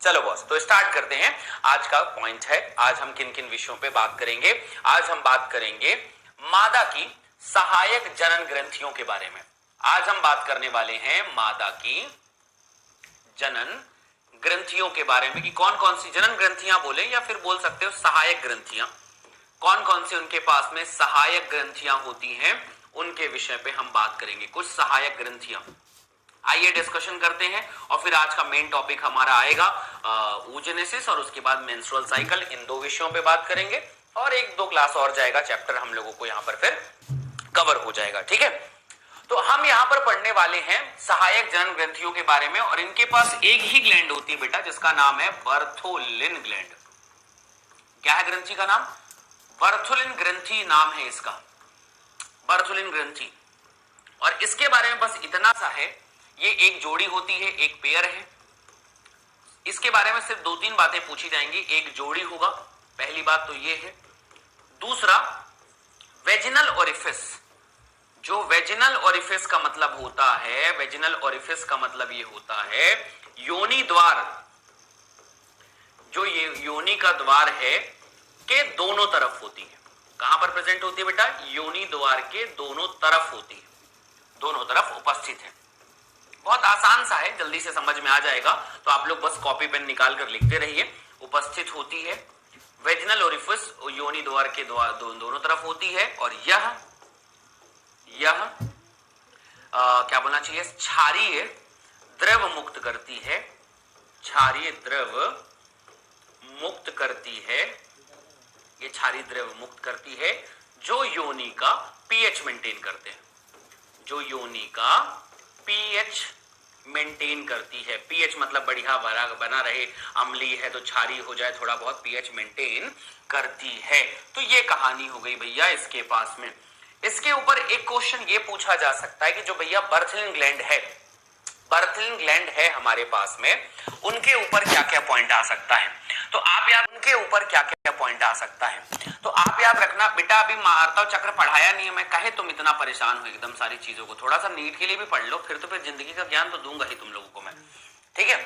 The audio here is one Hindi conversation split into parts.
चलो बॉस, तो स्टार्ट करते हैं। आज का पॉइंट है, आज हम किन किन विषयों पे बात करेंगे। आज हम बात करेंगे मादा की सहायक जनन ग्रंथियों के बारे में। आज हम बात करने वाले हैं मादा की जनन ग्रंथियों के बारे में कि कौन कौन सी जनन ग्रंथियां बोले या फिर बोल सकते हो सहायक ग्रंथियां, कौन कौन सी उनके पास में सहायक ग्रंथियां होती हैं, उनके विषय पे हम बात करेंगे। कुछ सहायक ग्रंथियां, आइए डिस्कशन करते हैं। और फिर आज का मेन टॉपिक हमारा आएगा oogenesis और उसके बाद मेंस्ट्रुअल साइकिल। इन दो विषयों पे बात करेंगे और एक दो क्लास और जाएगा, चैप्टर हम लोगों को यहां पर फिर कवर हो जाएगा। ठीक है, तो हम यहां पर पढ़ने वाले हैं सहायक जनन ग्रंथियों के बारे में। और इनके पास एक ही ग्लैंड होती है बेटा, जिसका नाम है बर्थोलिन ग्लैंड। क्या है ग्रंथि का नाम? बर्थोलिन ग्रंथि नाम है इसका, बर्थोलिन ग्रंथि। और इसके बारे में बस इतना सा है, ये एक जोड़ी होती है, एक पेयर है। इसके बारे में सिर्फ दो तीन बातें पूछी जाएंगी। एक जोड़ी होगा, पहली बात तो ये है। दूसरा, वेजिनल ओरिफिस। जो वेजिनल ओरिफिस का मतलब होता है, वेजिनल ओरिफिस का मतलब ये होता है योनि द्वार। जो ये योनि का द्वार है के दोनों तरफ होती है। कहां पर प्रेजेंट होती है बेटा? योनि द्वार के दोनों तरफ होती है, दोनों तरफ उपस्थित है। बहुत आसान सा है, जल्दी से समझ में आ जाएगा। तो आप लोग बस कॉपी पेन निकाल कर लिखते रहिए। उपस्थित होती है, वेजिनल ओरिफिस योनि द्वार के दोनों तरफ होती है। और यह क्या बोलना चाहिए, क्षारीय द्रव मुक्त करती है, क्षारीय द्रव मुक्त करती है। ये क्षारीय द्रव मुक्त करती है जो योनि का पीएच मेंटेन करते हैं, जो योनि का पीएच मेंटेन करती है। पीएच मतलब बढ़िया भरा बना रहे, अम्लीय है तो क्षारीय हो जाए, थोड़ा बहुत पीएच मेंटेन करती है। तो ये कहानी हो गई भैया इसके पास में। इसके ऊपर एक क्वेश्चन ये पूछा जा सकता है कि जो भैया बर्थलिन ग्लैंड है, बर्थलिन ग्लैंड है हमारे पास में, उनके ऊपर क्या क्या पॉइंट आ सकता है। तो आप याद, उनके ऊपर क्या क्या पॉइंट आ सकता है तो आप याद रखना बेटा। अभी मार्ता चक्र पढ़ाया नहीं है मैं, कहे तुम इतना परेशान हो एकदम सारी चीजों को, थोड़ा सा नीट के लिए भी पढ़ लो, फिर तो फिर जिंदगी का ज्ञान तो दूंगा ही तुम लोगों को मैं। ठीक है,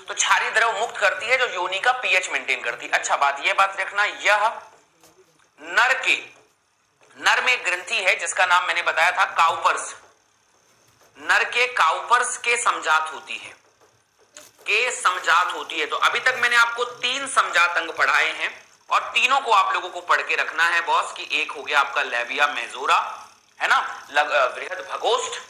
तो क्षारीय द्रव मुक्त करती है जो योनि का पीएच मेंटेन करती है। अच्छा बात, यह बात रखना, यह नर में ग्रंथि है जिसका नाम मैंने बताया था काउपर्स। नर के काउपर्स के समजात होती है, के समजात होती है। तो अभी तक मैंने आपको 3 समजात अंग पढ़ाए हैं और तीनों को आप लोगों को पढ़ के रखना है बॉस। कि एक हो गया आपका लेबिया मेजोरा, है ना, बृहद भगोष्ठ,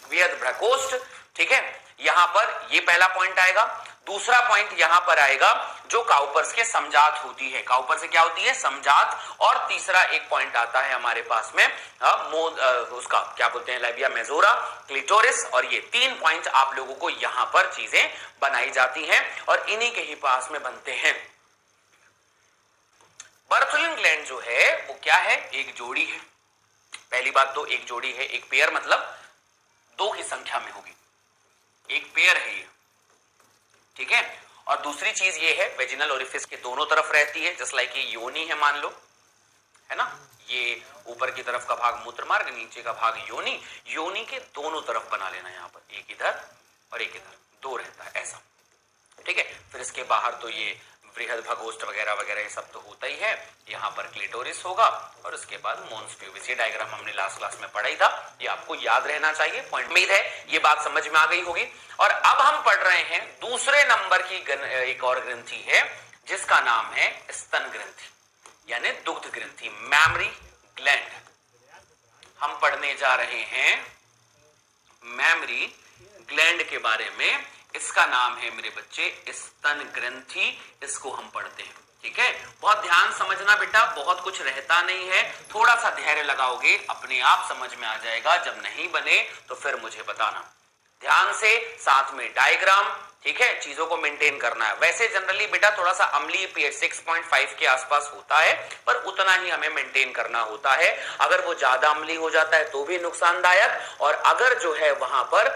बृहद भ्रकोष्ठ। ठीक है, यहां पर ये पहला पॉइंट आएगा। दूसरा पॉइंट यहां पर आएगा जो काउपर्स के समजात होती है। काउपर से क्या होती है? समजात। और तीसरा एक पॉइंट आता है हमारे पास में उसका क्या बोलते हैं, लेबिया मेजोरा, क्लिटोरिस। और ये 3 पॉइंट आप लोगों को यहां पर चीजें बनाई जाती हैं और इन्हीं के ही पास में बनते हैं। बर्थोलिन ग्लैंड जो है वो क्या है? एक जोड़ी है। पहली बात तो एक जोड़ी है, एक पेयर मतलब 2 की संख्या में होगी, एक पेयर है ये। ठीक है, और दूसरी चीज ये है वेजिनल ओरिफिस के दोनों तरफ रहती है, जस्ट लाइक ये योनि है मान लो, है ना। ये ऊपर की तरफ का भाग मूत्र मार्ग, नीचे का भाग योनि। योनि के दोनों तरफ बना लेना, यहां पर एक इधर और एक इधर, 2 रहता है ऐसा। ठीक है, फिर इसके बाहर तो ये बृहद भगोष्ठ वगैरह वगैरह ये सब तो होता ही है। यहाँ पर क्लिटोरिस होगा और उसके बाद मोन्स प्यूबिस। ये डायग्राम हमने लास्ट क्लास में पढ़ा ही था, ये आपको याद रहना चाहिए पॉइंट। उम्मीद है ये बात समझ में आ गई होगी। और अब हम पढ़ रहे हैं दूसरे नंबर की एक और ग्रंथि है जिसका नाम है स्तन ग्रंथि, यानी दुग्ध ग्रंथि, मैमरी ग्लैंड। हम पढ़ने जा रहे हैं मैमरी ग्लैंड के बारे में। इसका नाम है मेरे बच्चे स्तन ग्रंथि, इसको हम पढ़ते हैं। ठीक है, बहुत ध्यान समझना बेटा, बहुत कुछ रहता नहीं है, थोड़ा सा धैर्य लगाओगे अपने आप समझ में आ जाएगा। जब नहीं बने तो फिर मुझे बताना ध्यान से, साथ में डायग्राम। ठीक है, चीजों को मेंटेन करना है। वैसे जनरली बेटा थोड़ा सा अम्लीय पीएच 6.5 के आसपास होता है, पर उतना ही हमें मेंटेन करना होता है। अगर वो ज्यादा अम्लीय हो जाता है तो भी नुकसानदायक, और अगर जो है वहां पर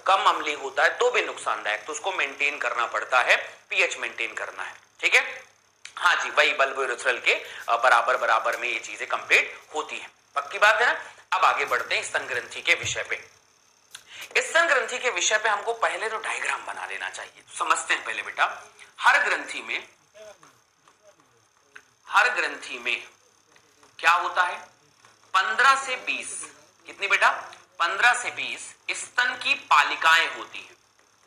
कम अम्लीय होता है तो भी नुकसानदायक। तो उसको मेंटेन करना पड़ता है, पीएच मेंटेन करना है। ठीक है, हाँ जी, वही बल्बोरेथ्रल के बराबर बराबर में ये चीजें कंप्लीट होती है। पक्की बात है ना। अब आगे बढ़ते हैं स्तन ग्रंथि के विषय पे। स्तन ग्रंथि के विषय पे हमको पहले तो डायग्राम बना लेना चाहिए। समझते हैं पहले बेटा, हर ग्रंथि में क्या होता है, 15 से 20, कितनी बेटा, 15 से 20 स्तन की पालिकाएं होती हैं।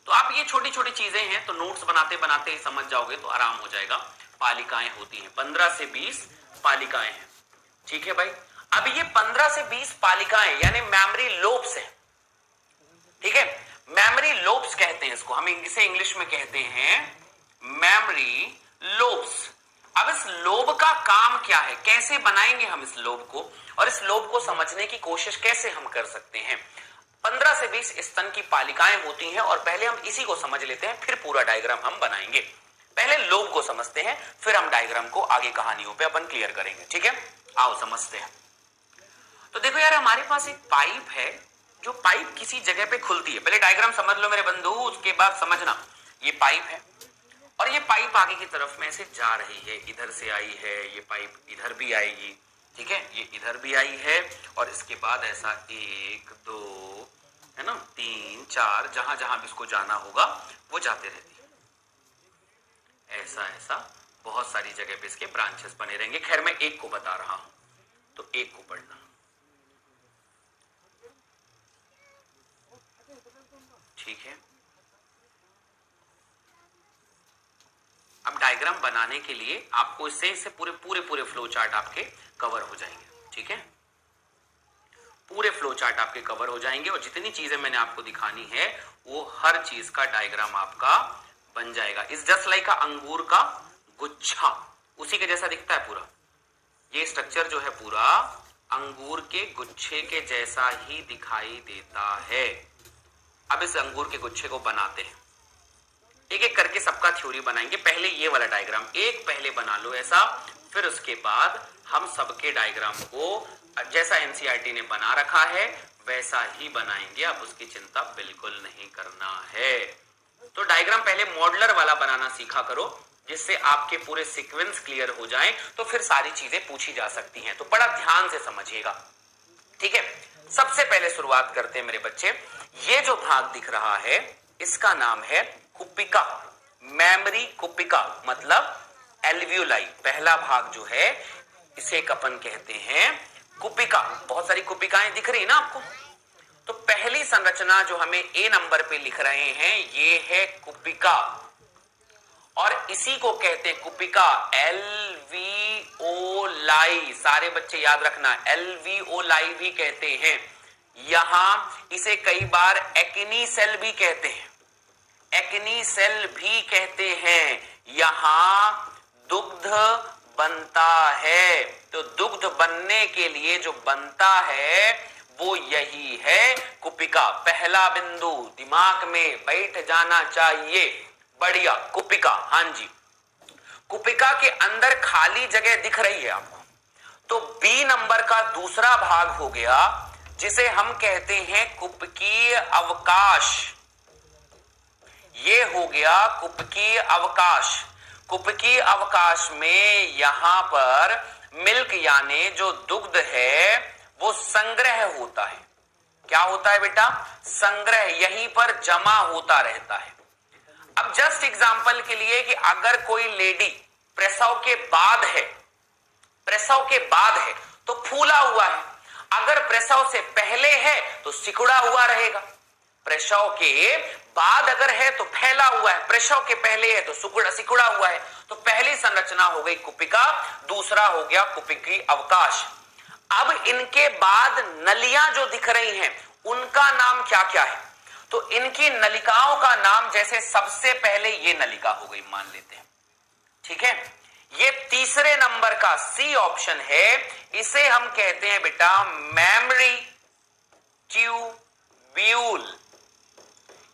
तो आप ये छोटी छोटी चीजें हैं तो नोट्स बनाते बनाते समझ जाओगे तो आराम हो जाएगा। पालिकाएं होती हैं, 15 से 20 पालिकाएं हैं, ठीक है भाई। अब ये 15 से 20 पालिकाएं यानी मेमोरी लोब्स है, ठीक है, मेमोरी लोब्स कहते हैं इसको, हम इसे इंग्लिश में कहते हैं मेमोरी लोब्स। अब इस लोब का काम क्या है, कैसे बनाएंगे हम इस लोब को, और इस लोब को समझने की कोशिश कैसे हम कर सकते हैं। 15 से 20 स्तन की पालिकाएं होती हैं और पहले हम इसी को समझ लेते हैं, फिर पूरा डायग्राम हम बनाएंगे। पहले लोब को समझते हैं, फिर हम डायग्राम को आगे कहानियों पे अपन क्लियर करेंगे, ठीक है। आओ समझते हैं। तो देखो यार, हमारे पास एक पाइप है, जो पाइप किसी जगह पे खुलती है। पहले डायग्राम समझ लो मेरे बंधु, उसके बाद समझना। ये पाइप है और ये पाइप आगे की तरफ में से जा रही है, इधर से आई है, ये पाइप इधर भी आएगी, ठीक है, ये इधर भी आई है और इसके बाद ऐसा 1 2 है ना, 3 4, जहां जहां भी इसको जाना होगा वो जाते रहती है। ऐसा ऐसा बहुत सारी जगह पे इसके ब्रांचेस बने रहेंगे। खैर मैं एक को बता रहा हूं, तो एक को पढ़ना, ठीक है। अब डायग्राम बनाने के लिए आपको इससे पूरे फ्लो चार्ट आपके कवर हो जाएंगे, ठीक है। पूरे फ्लो चार्ट आपके कवर हो जाएंगे और जितनी चीजें मैंने आपको दिखानी है वो हर चीज का डायग्राम आपका बन जाएगा। इस जस्ट लाइक का अंगूर का गुच्छा, उसी के जैसा दिखता है पूरा। ये स्ट्रक्चर जो है पूरा अंगूर के गुच्छे के जैसा ही दिखाई देता है। अब इस अंगूर के गुच्छे को बनाते हैं, एक एक करके सबका थ्योरी बनाएंगे। पहले ये वाला डायग्राम एक पहले बना लो ऐसा, फिर उसके बाद हम सबके डायग्राम को जैसा एनसीईआरटी ने बना रखा है वैसा ही बनाएंगे। अब उसकी चिंता बिल्कुल नहीं करना है। तो डायग्राम पहले मॉडलर वाला बनाना सीखा करो, जिससे आपके पूरे सीक्वेंस क्लियर हो जाएं, तो फिर सारी चीजें पूछी जा सकती हैं। तो बड़ा ध्यान से समझिएगा, ठीक है। सबसे पहले शुरुआत करते हैं मेरे बच्चे। ये जो भाग दिख रहा है इसका नाम है कुपिका, मेमोरी कुपिका मतलब एल्वियोलाई। पहला भाग जो है इसे अपन कहते हैं कुपिका। बहुत सारी कुपिकाएं दिख रही है ना आपको। तो पहली संरचना जो हमें ए नंबर पे लिख रहे हैं ये है कुपिका, और इसी को कहते हैं कुपिका एल्वियोलाई। सारे बच्चे याद रखना, एल्वियोलाई भी कहते हैं। यहां इसे कई बार एक्नी सेल भी कहते हैं, एक्नी सेल भी कहते हैं। यहां दुग्ध बनता है, तो दुग्ध बनने के लिए जो बनता है वो यही है कुपिका। पहला बिंदु दिमाग में बैठ जाना चाहिए, बढ़िया, कुपिका। हाँ जी, कुपिका के अंदर खाली जगह दिख रही है आपको, तो बी नंबर का दूसरा भाग हो गया जिसे हम कहते हैं कुपिकीय अवकाश। ये हो गया कुपिकीय अवकाश। कुपिकीय अवकाश में यहां पर मिल्क यानी जो दुग्ध है वो संग्रह होता है। क्या होता है बेटा? संग्रह, यहीं पर जमा होता रहता है। अब जस्ट एग्जांपल के लिए कि अगर कोई लेडी प्रसव के बाद है, प्रसव के बाद है तो फूला हुआ है, अगर प्रसव से पहले है तो सिकुड़ा हुआ रहेगा, प्रसव के बाद अगर है तो फैला हुआ है, प्रसव के पहले है तो सिकुड़ा हुआ है। तो पहली संरचना हो गई कुपिका, दूसरा हो गया कुपिकी अवकाश। अब इनके बाद नलियां जो दिख रही हैं उनका नाम क्या क्या है? तो इनकी नलिकाओं का नाम, जैसे सबसे पहले ये नलिका हो गई मान लेते हैं, ठीक है। ये तीसरे नंबर का सी ऑप्शन है, इसे हम कहते हैं बेटा मेमोरी ट्यूब्यूल।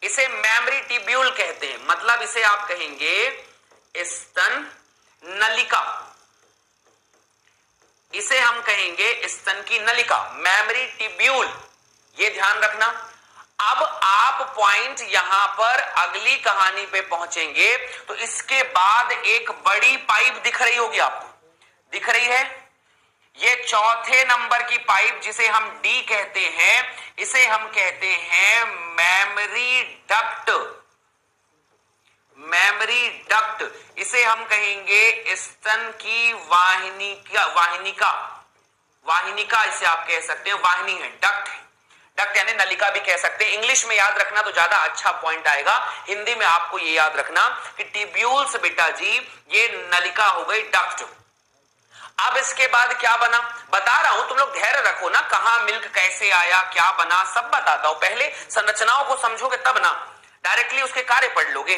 इसे मेमोरी ट्यूब्यूल कहते हैं, मतलब इसे आप कहेंगे स्तन नलिका, इसे हम कहेंगे स्तन की नलिका, मेमोरी ट्यूब्यूल। ये ध्यान रखना। अब आप पॉइंट यहां पर अगली कहानी पे पहुंचेंगे तो इसके बाद एक बड़ी पाइप दिख रही होगी आपको, दिख रही है? ये चौथे नंबर की पाइप जिसे हम डी कहते हैं, इसे हम कहते हैं मेमरी डक्ट। मेमरी डक्ट, इसे हम कहेंगे स्तन की वाहिनिका इसे आप कह सकते हैं, वाहिनी है, डक्ट है, डक्ट यानी नलिका भी कह सकते हैं। इंग्लिश में याद रखना तो ज्यादा अच्छा पॉइंट आएगा, हिंदी में आपको ये याद रखना कि ट्यूब्यूल्स बेटा जी ये नलिका हो गई, डक्ट। अब इसके बाद क्या बना बता रहा हूं, तुम लोग धैर्य रखो ना, कहां मिल्क कैसे आया, क्या बना, सब बताता हूं। पहले संरचनाओं को समझोगे तब ना डायरेक्टली उसके कार्य पढ़ लोगे।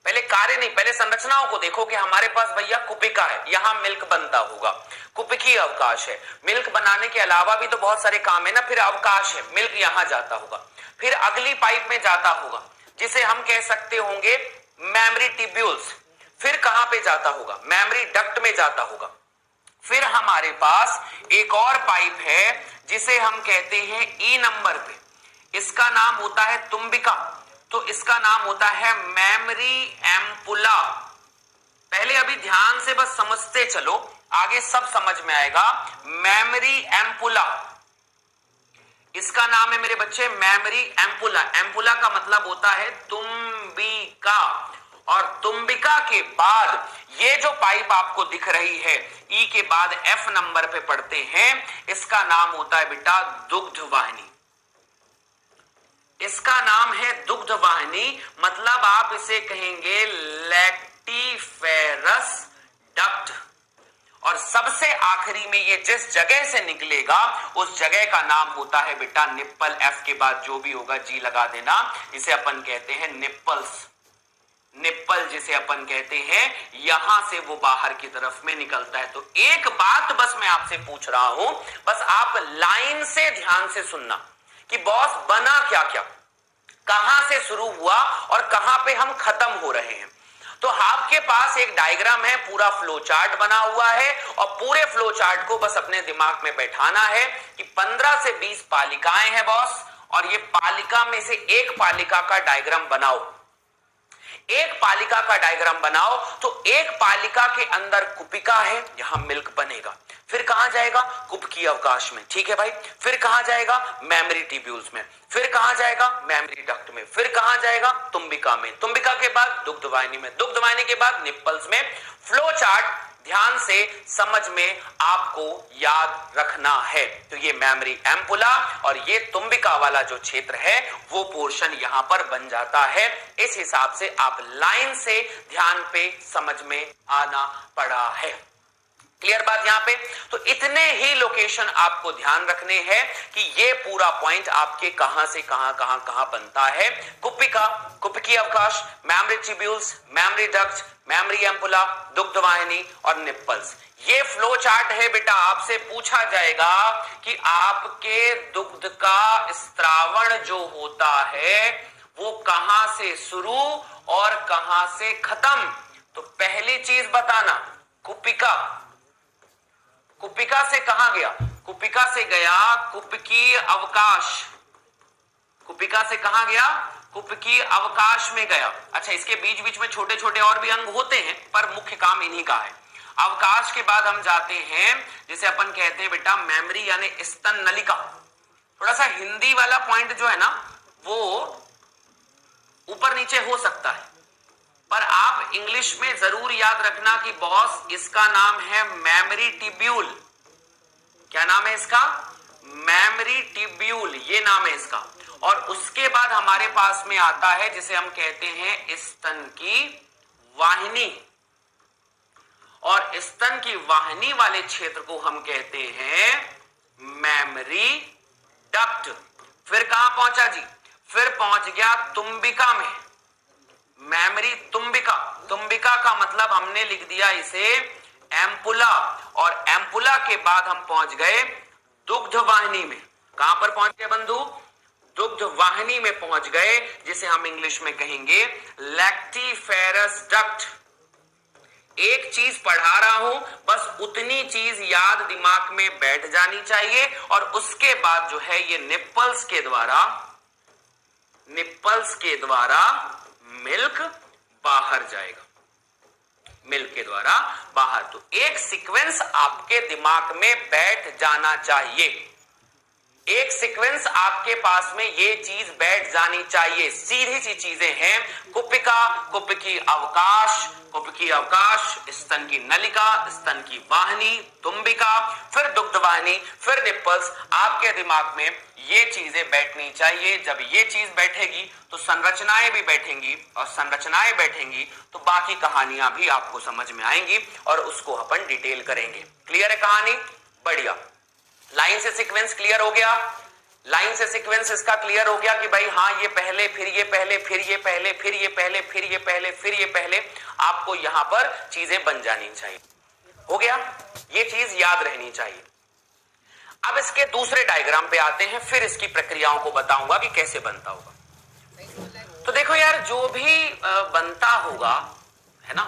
पहले कार्य नहीं, पहले संरचनाओं को देखो कि हमारे पास भैया कुपिका है, यहां मिल्क बनता होगा, कुपिकी अवकाश है, मिल्क बनाने के अलावा भी तो बहुत सारे काम है ना, फिर अवकाश है, मिल्क यहां जाता होगा, फिर अगली पाइप में जाता होगा जिसे हम कह सकते होंगे मेमरी ट्यूब्यूल्स, फिर कहां पे जाता होगा, मेमरी डक्ट में जाता होगा। फिर हमारे पास एक और पाइप है जिसे हम कहते हैं ई नंबर पे, इसका नाम होता है तुम्बिका, तो इसका नाम होता है मेमरी एम्पुला। पहले अभी ध्यान से बस समझते चलो, आगे सब समझ में आएगा। मेमरी एम्पुला, इसका नाम है मेरे बच्चे मेमरी एम्पुला। एम्पुला का मतलब होता है तुम्बिका, और तुम्बिका के बाद ये जो पाइप आपको दिख रही है ई के बाद एफ नंबर पे पढ़ते हैं, इसका नाम होता है बेटा दुग्ध वाहिनी। इसका नाम है दुग्ध वाहिनी, मतलब आप इसे कहेंगे लैक्टिफेरस डक्ट। और सबसे आखिरी में ये जिस जगह से निकलेगा उस जगह का नाम होता है बेटा निप्पल। एफ के बाद जो भी होगा जी लगा देना, इसे अपन कहते हैं निप्पल्स। निप्पल जिसे अपन कहते हैं, यहां से वो बाहर की तरफ में निकलता है। तो एक बात बस मैं आपसे पूछ रहा हूं, बस आप लाइन से ध्यान से सुनना कि बॉस बना क्या क्या, कहां से शुरू हुआ और कहां पे हम खत्म हो रहे हैं। तो आपके पास एक डायग्राम है, पूरा फ्लो चार्ट बना हुआ है, और पूरे फ्लो चार्ट को बस अपने दिमाग में बैठाना है कि 15 से 20 पालिकाएं हैं बॉस, और ये पालिका में से एक पालिका का डायग्राम बनाओ। एक पालिका का डायग्राम बनाओ तो एक पालिका के अंदर कुपिका है, यहां मिल्क बनेगा, फिर कहां जाएगा, कुपिकी अवकाश में, ठीक है भाई, फिर कहां जाएगा, मेमरी ट्यूब्यूल्स में, फिर कहां जाएगा, मेमरी डक्ट में, फिर कहां जाएगा, तुम्बिका में, तुम्बिका के बाद दुग्ध वाहिनी में, दुग्ध वाहिनी के बाद निप्पल्स में। फ्लो चार्ट ध्यान से समझ में आपको याद रखना है। तो ये मेमरी एम्पुला और ये तुम्बिका वाला जो क्षेत्र है वो पोर्शन यहां पर बन जाता है। इस हिसाब से आप लाइन से ध्यान पे समझ में आना पड़ा है। क्लियर बात यहां पे? तो इतने ही लोकेशन आपको ध्यान रखने हैं कि ये पूरा पॉइंट आपके कहां से कहां बनता है। कुपिका, कुपिकी अवकाश, memory tubules, mammary duct, mammary ampulla, दुग्ध वाहिनी और निप्पल्स। ये फ्लो चार्ट है बेटा। आपसे पूछा जाएगा कि आपके दुग्ध का स्त्रावण जो होता है वो कहां से शुरू और कहां से खत्म। तो पहली चीज बताना, कुपिका, कुपिका से कहां गया, कुपिका से गया कुपिकी अवकाश, कुपिका से कहां गया, कुपिकी अवकाश में गया। अच्छा, इसके बीच बीच में छोटे छोटे और भी अंग होते हैं पर मुख्य काम इन्हीं का है। अवकाश के बाद हम जाते हैं जिसे अपन कहते हैं बेटा मेमरी यानी स्तन नलिका। थोड़ा सा हिंदी वाला पॉइंट जो है ना वो ऊपर नीचे हो सकता है, पर आप इंग्लिश में जरूर याद रखना कि बॉस इसका नाम है मेमरी ट्यूब्यूल। क्या नाम है इसका, मेमरी ट्यूब्यूल, ये नाम है इसका। और उसके बाद हमारे पास में आता है जिसे हम कहते हैं स्तन की वाहिनी, और स्तन की वाहिनी वाले क्षेत्र को हम कहते हैं मेमरी डक्ट। फिर कहां पहुंचा जी, फिर पहुंच गया तुम्बिका में, मेमरी तुम्बिका। तुम्बिका का मतलब हमने लिख दिया इसे एम्पुला, और एम्पुला के बाद हम पहुंच गए दुग्ध वाहिनी में। कहां पर पहुंच गए बंधु, दुग्ध वाहिनी में पहुंच गए, जिसे हम इंग्लिश में कहेंगे लैक्टिफेरस डक्ट। एक चीज पढ़ा रहा हूं, बस उतनी चीज याद दिमाग में बैठ जानी चाहिए, और उसके बाद जो है ये निप्पल्स के द्वारा मिल्क बाहर जाएगा। मिल्क के द्वारा बाहर। तो एक सीक्वेंस आपके दिमाग में बैठ जाना चाहिए, एक सीक्वेंस आपके पास में ये चीज बैठ जानी चाहिए। सीधी सी चीजें हैं, कुपिका, कुपिकी अवकाश, कुपिकी अवकाश, स्तन की नलिका, स्तन की वाहिनी, तुम्बिका, फिर दुग्धवाहिनी, फिर निप्पल्स। आपके दिमाग में ये चीजें बैठनी चाहिए। जब ये चीज बैठेगी तो संरचनाएं भी बैठेंगी, और संरचनाएं बैठेंगी तो बाकी कहानियां भी आपको समझ में आएंगी और उसको अपन डिटेल करेंगे। क्लियर है कहानी? बढ़िया। लाइन से सीक्वेंस क्लियर हो गया? लाइन से सीक्वेंस इसका क्लियर हो गया कि भाई हाँ ये पहले, फिर ये पहले, फिर ये पहले, फिर ये पहले, फिर ये पहले, फिर ये पहले, आपको यहां पर चीजें बन जानी चाहिए। हो गया? ये चीज याद रहनी चाहिए। अब इसके दूसरे डायग्राम पे आते हैं, फिर इसकी प्रक्रियाओं को बताऊंगा कि कैसे बनता होगा। तो देखो यार, जो भी बनता होगा, है ना,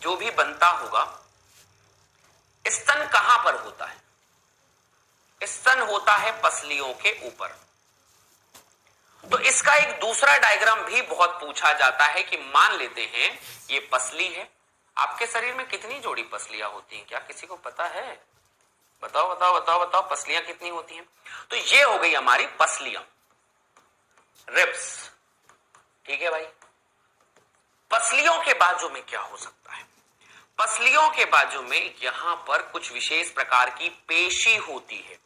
जो भी बनता होगा, स्तन कहां पर होता है? स्तन होता है पसलियों के ऊपर। तो इसका एक दूसरा डायग्राम भी बहुत पूछा जाता है कि मान लेते हैं ये पसली है। आपके शरीर में कितनी जोड़ी पसलियां होती हैं? क्या किसी को पता है? बताओ बताओ बताओ बताओ, पसलियां कितनी होती हैं? तो ये हो गई हमारी पसलियां, रिब्स। ठीक है भाई। पसलियों के बाजू में क्या हो सकता है? पसलियों के बाजू में यहां पर कुछ विशेष प्रकार की पेशी होती है,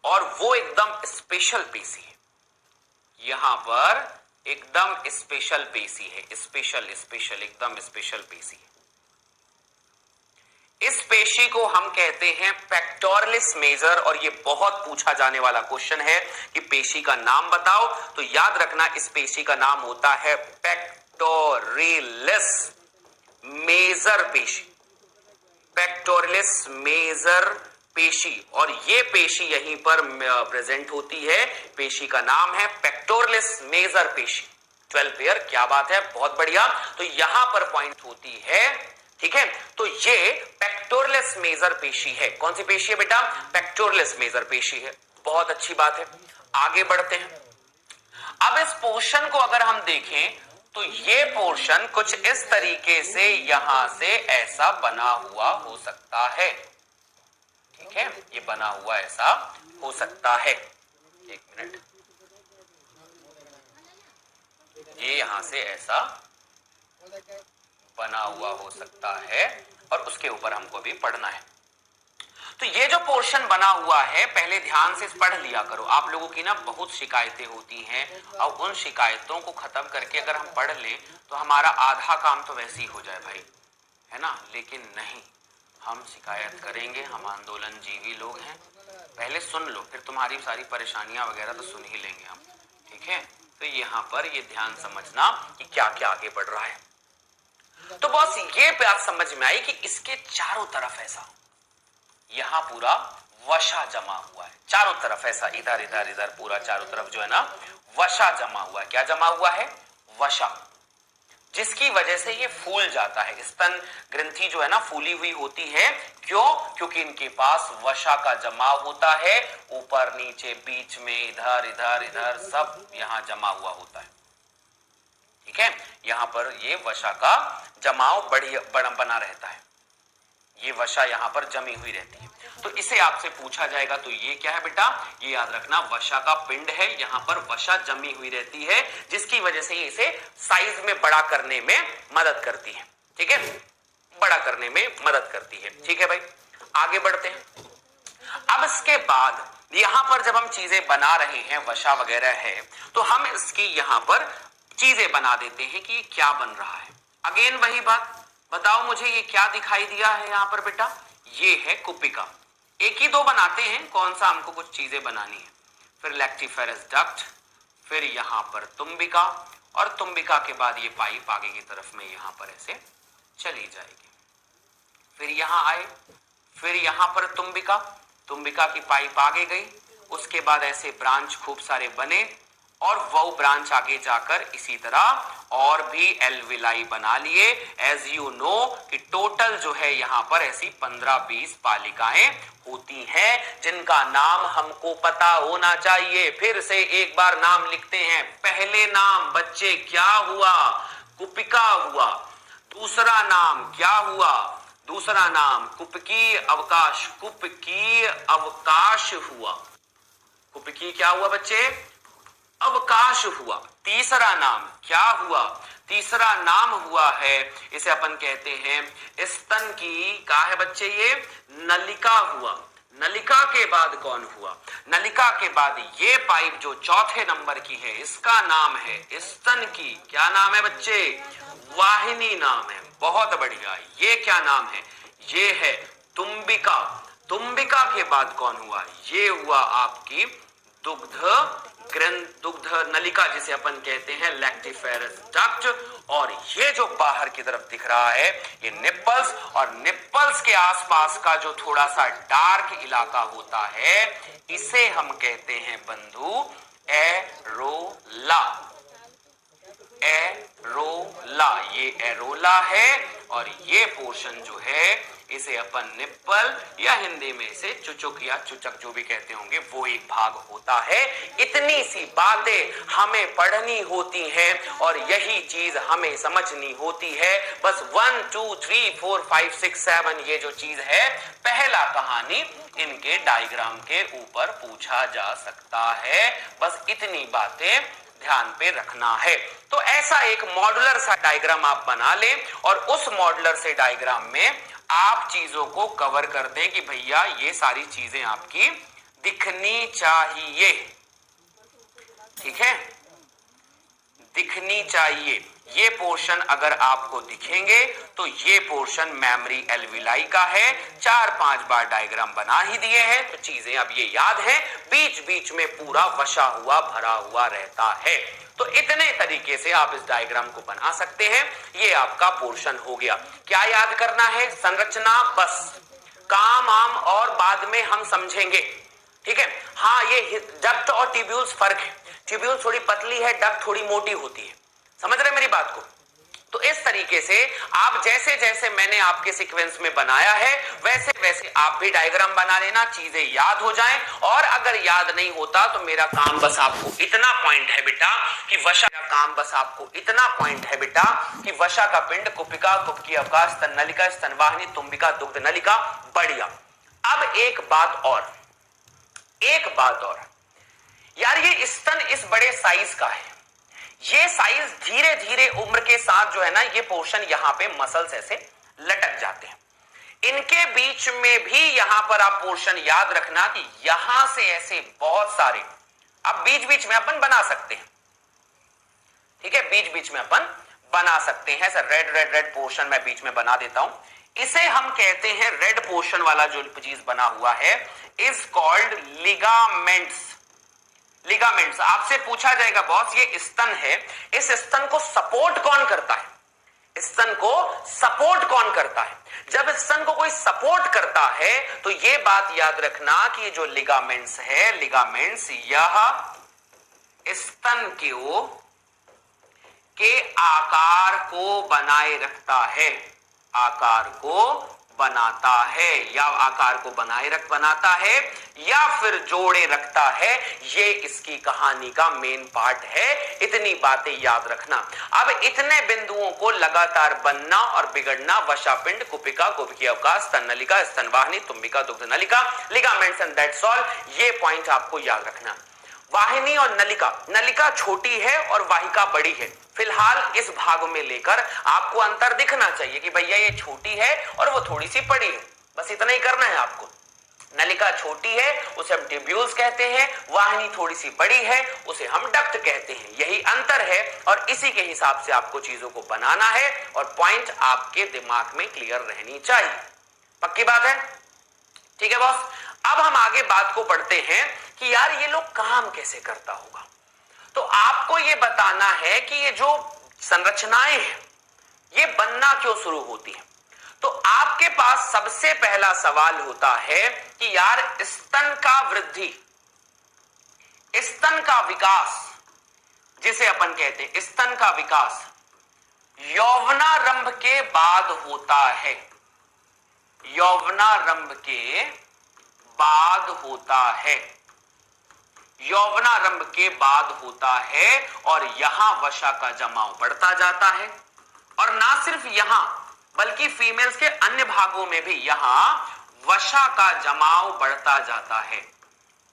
और वो एकदम स्पेशल पेशी है। यहां पर एकदम स्पेशल पेशी है, स्पेशल स्पेशल एकदम स्पेशल पेशी है। इस पेशी को हम कहते हैं पेक्टोरलिस मेजर, और ये बहुत पूछा जाने वाला क्वेश्चन है कि पेशी का नाम बताओ। तो याद रखना, इस पेशी का नाम होता है पेक्टोरलिस मेजर पेशी, पेक्टोरलिस मेजर पेशी। और ये पेशी यहीं पर प्रेजेंट होती है। पेशी का नाम है पेक्टोरलिस मेजर पेशी। 12 पेयर, क्या बात है, बहुत बढ़िया। तो यहां पर पॉइंट होती है, ठीक है। तो ये पेक्टोरलिस मेजर पेशी है। कौन सी पेशी है बेटा? पेक्टोरलिस मेजर पेशी है। बहुत अच्छी बात है, आगे बढ़ते हैं। अब इस पोर्शन को अगर हम देखें तो ये पोर्शन कुछ इस तरीके से यहां से ऐसा बना हुआ हो सकता है। ठीक है, ये बना हुआ ऐसा हो सकता है। एक मिनट, ये यहां से ऐसा बना हुआ हो सकता है, और उसके ऊपर हमको भी पढ़ना है। तो ये जो पोर्शन बना हुआ है, पहले ध्यान से पढ़ लिया करो। आप लोगों की ना बहुत शिकायतें होती हैं, और उन शिकायतों को खत्म करके अगर हम पढ़ लें तो हमारा आधा काम तो वैसे ही हो जाए भाई, है ना। लेकिन नहीं, हम शिकायत करेंगे, हम आंदोलन जीवी लोग हैं। पहले सुन लो, फिर तुम्हारी सारी परेशानियां वगैरह तो सुन ही लेंगे हम। ठीक है, तो यहाँ पर ये ध्यान समझना कि क्या क्या आगे बढ़ रहा है। तो बॉस ये बात समझ में आई कि इसके चारों तरफ ऐसा यहां पूरा वसा जमा हुआ है, चारों तरफ ऐसा, इधर इधर इधर पूरा चारों तरफ जो है ना वसा जमा हुआ है। क्या जमा हुआ है? वसा, जिसकी वजह से ये फूल जाता है। स्तन ग्रंथि जो है ना फूली हुई होती है। क्यों? क्योंकि इनके पास वसा का जमाव होता है, ऊपर नीचे बीच में इधर इधर इधर सब यहां जमा हुआ होता है। ठीक है, यहां पर ये वसा का जमाव बना रहता है, ये वसा यहां पर जमी हुई रहती है। तो इसे आपसे पूछा जाएगा, तो ये क्या है बेटा? ये याद रखना, वसा का पिंड है, यहां पर वसा जमी हुई रहती है, जिसकी वजह से ये इसे साइज में बड़ा करने में मदद करती है। ठीक है, बड़ा करने में मदद करती है। ठीक है भाई, आगे बढ़ते हैं। अब इसके बाद यहां पर जब हम चीजें बना रहे हैं, वसा वगैरह है, तो हम इसकी यहां पर चीजें बना देते हैं कि ये क्या बन रहा है। अगेन वही बात, बताओ मुझे ये क्या दिखाई दिया है यहां पर बेटा? ये है कुपिका। एक ही दो बनाते हैं, कौन सा हमको कुछ चीजें बनानी है। फिर लैक्टिफेरस डक्ट, फिर यहां पर तुम्बिका, और तुम्बिका के बाद ये पाइप आगे की तरफ में यहां पर ऐसे चली जाएगी। फिर यहां आए, फिर यहां पर तुम्बिका, तुम्बिका की पाइप आगे गई, उसके बाद ऐसे ब्रांच खूब सारे बने, और वो ब्रांच आगे जाकर इसी तरह और भी एल्विलाई बना लिए। एज यू नो कि टोटल जो है यहां पर ऐसी 15-20 पालिकाएं होती हैं, जिनका नाम हमको पता होना चाहिए। फिर से एक बार नाम लिखते हैं। पहले नाम बच्चे क्या हुआ? कुपिका हुआ। दूसरा नाम क्या हुआ? दूसरा नाम कुपिकीय अवकाश, कुपिकीय अवकाश हुआ। कुपिकीय क्या हुआ बच्चे? अवकाश हुआ। तीसरा नाम क्या हुआ? तीसरा नाम हुआ है, इसे अपन कहते हैं स्तन की, क्या है बच्चे ये? नलिका हुआ। नलिका के बाद कौन हुआ? नलिका के बाद ये पाइप जो चौथे नंबर की है, इसका नाम है स्तन की, क्या नाम है बच्चे? वाहिनी नाम है। बहुत बढ़िया। ये क्या नाम है? ये है तुम्बिका। तुम्बिका के बाद कौन हुआ? ये हुआ आपकी दुग्ध ग्रंथ, दुग्ध नलिका जिसे अपन कहते हैं लैक्टिफेरस डक्ट। और ये जो बाहर की तरफ दिख रहा है ये निप्पल्स, और निप्पल्स के आसपास का जो थोड़ा सा डार्क इलाका होता है इसे हम कहते हैं बंधु एरोला। एरोला, ये एरोला है। और ये पोर्शन जो है इसे अपन निप्पल या हिंदी में इसे चुचुक या चुचक जो भी कहते होंगे वो एक भाग होता है। इतनी सी बातें हमें पढ़नी होती हैं और यही चीज हमें समझनी होती है। बस 1 2 3 4 5 6 7 ये जो चीज है, पहला कहानी इनके डायग्राम के ऊपर पूछा जा सकता है। बस इतनी बातें ध्यान पे रखना है। तो ऐसा एक मॉड्यूलर सा डायग्राम आप बना लें और उस मॉड्यूलर से डायग्राम में आप चीजों को कवर कर दें कि भैया ये सारी चीजें आपकी दिखनी चाहिए। ठीक है, दिखनी चाहिए। ये पोर्शन अगर आपको दिखेंगे तो ये पोर्शन मेमोरी एल्विलाई का है। 4-5 बार डायग्राम बना ही दिए हैं तो चीजें अब ये याद है, बीच बीच में पूरा वसा हुआ भरा हुआ रहता है। तो इतने तरीके से आप इस डायग्राम को बना सकते हैं। ये आपका पोर्शन हो गया। क्या याद करना है? संरचना बस, काम आम और बाद में हम समझेंगे। ठीक है। हाँ, ये डक्ट और ट्यूब्यूल्स फर्क है। ट्यूब्यूल थोड़ी पतली है, डक्ट थोड़ी मोटी होती है। समझ रहे मेरी बात को? तो इस तरीके से आप जैसे जैसे मैंने आपके सीक्वेंस में बनाया है वैसे वैसे आप भी डायग्राम बना लेना, चीजें याद हो जाएं। और अगर याद नहीं होता तो मेरा काम बस आपको इतना पॉइंट है बेटा कि वसा का काम बस आपको इतना पॉइंट है बेटा कि वसा का पिंड, कुपिका, कुपिकीय अवकाश, स्तन नलिका, स्तनवाहिनी, तुम्बिका, दुग्ध नलिका। बढ़िया। अब एक बात और यार, ये स्तन इस बड़े साइज का है। ये साइज धीरे धीरे उम्र के साथ जो है ना, ये पोर्शन यहां पे मसल्स ऐसे लटक जाते हैं। इनके बीच में भी यहां पर आप पोर्शन याद रखना कि यहां से ऐसे बहुत सारे अब बीच बीच में अपन बना सकते हैं। ठीक है, बीच बीच में अपन बना सकते हैं। Sir red red red portion मैं बीच में बना देता हूं। इसे हम कहते हैं, रेड पोर्शन वाला जो चीज बना हुआ है इज कॉल्ड लिगामेंट्स। लिगामेंट्स। आपसे पूछा जाएगा बॉस ये स्तन है, इस स्तन को सपोर्ट कौन करता है? स्तन को सपोर्ट कौन करता है? जब स्तन को कोई सपोर्ट करता है तो ये बात याद रखना कि ये जो लिगामेंट्स है, लिगामेंट्स यह स्तन के आकार को बनाए रखता है, आकार को बनाता है, या आकार को बनाता है या फिर जोड़े रखता है। ये इसकी कहानी का मेन पार्ट है। इतनी बातें याद रखना। अब इतने बिंदुओं को लगातार बनना और बिगड़ना, वसापिंड, कुपिका, कुपिकीय अवकाश, स्तन नलिका, स्तनवाहिनी, तुम्बिका, दुग्ध नलिका, लिगामेंट्स एंड दैट्स ऑल। ये पॉइंट आपको याद रखना। वाहिनी और नलिका, नलिका छोटी है और वाहिका बड़ी है। फिलहाल इस भाग में लेकर आपको अंतर दिखना चाहिए कि भैया ये छोटी है और वो थोड़ी सी बड़ी है। बस इतना ही करना है आपको। नलिका छोटी है उसे हम ट्यूब्यूल्स कहते हैं, वाहिनी थोड़ी सी बड़ी है उसे हम डक्ट कहते हैं। यही अंतर है और इसी के हिसाब से आपको चीजों को बनाना है और पॉइंट आपके दिमाग में क्लियर रहनी चाहिए। पक्की बात है? ठीक है बॉस। अब हम आगे बात को बढ़ते हैं कि यार ये लोग काम कैसे करता होगा। तो आपको ये बताना है कि ये जो संरचनाएं हैं ये बनना क्यों शुरू होती है। तो आपके पास सबसे पहला सवाल होता है कि यार स्तन का वृद्धि, स्तन का विकास जिसे अपन कहते हैं स्तन का विकास यौवनारंभ के बाद होता है। यौवनारंभ के बाद होता है, यौवनारंभ के बाद होता है और यहां वसा का जमाव बढ़ता जाता है और ना सिर्फ यहां बल्कि फीमेल्स के अन्य भागों में भी यहां वसा का जमाव बढ़ता जाता है,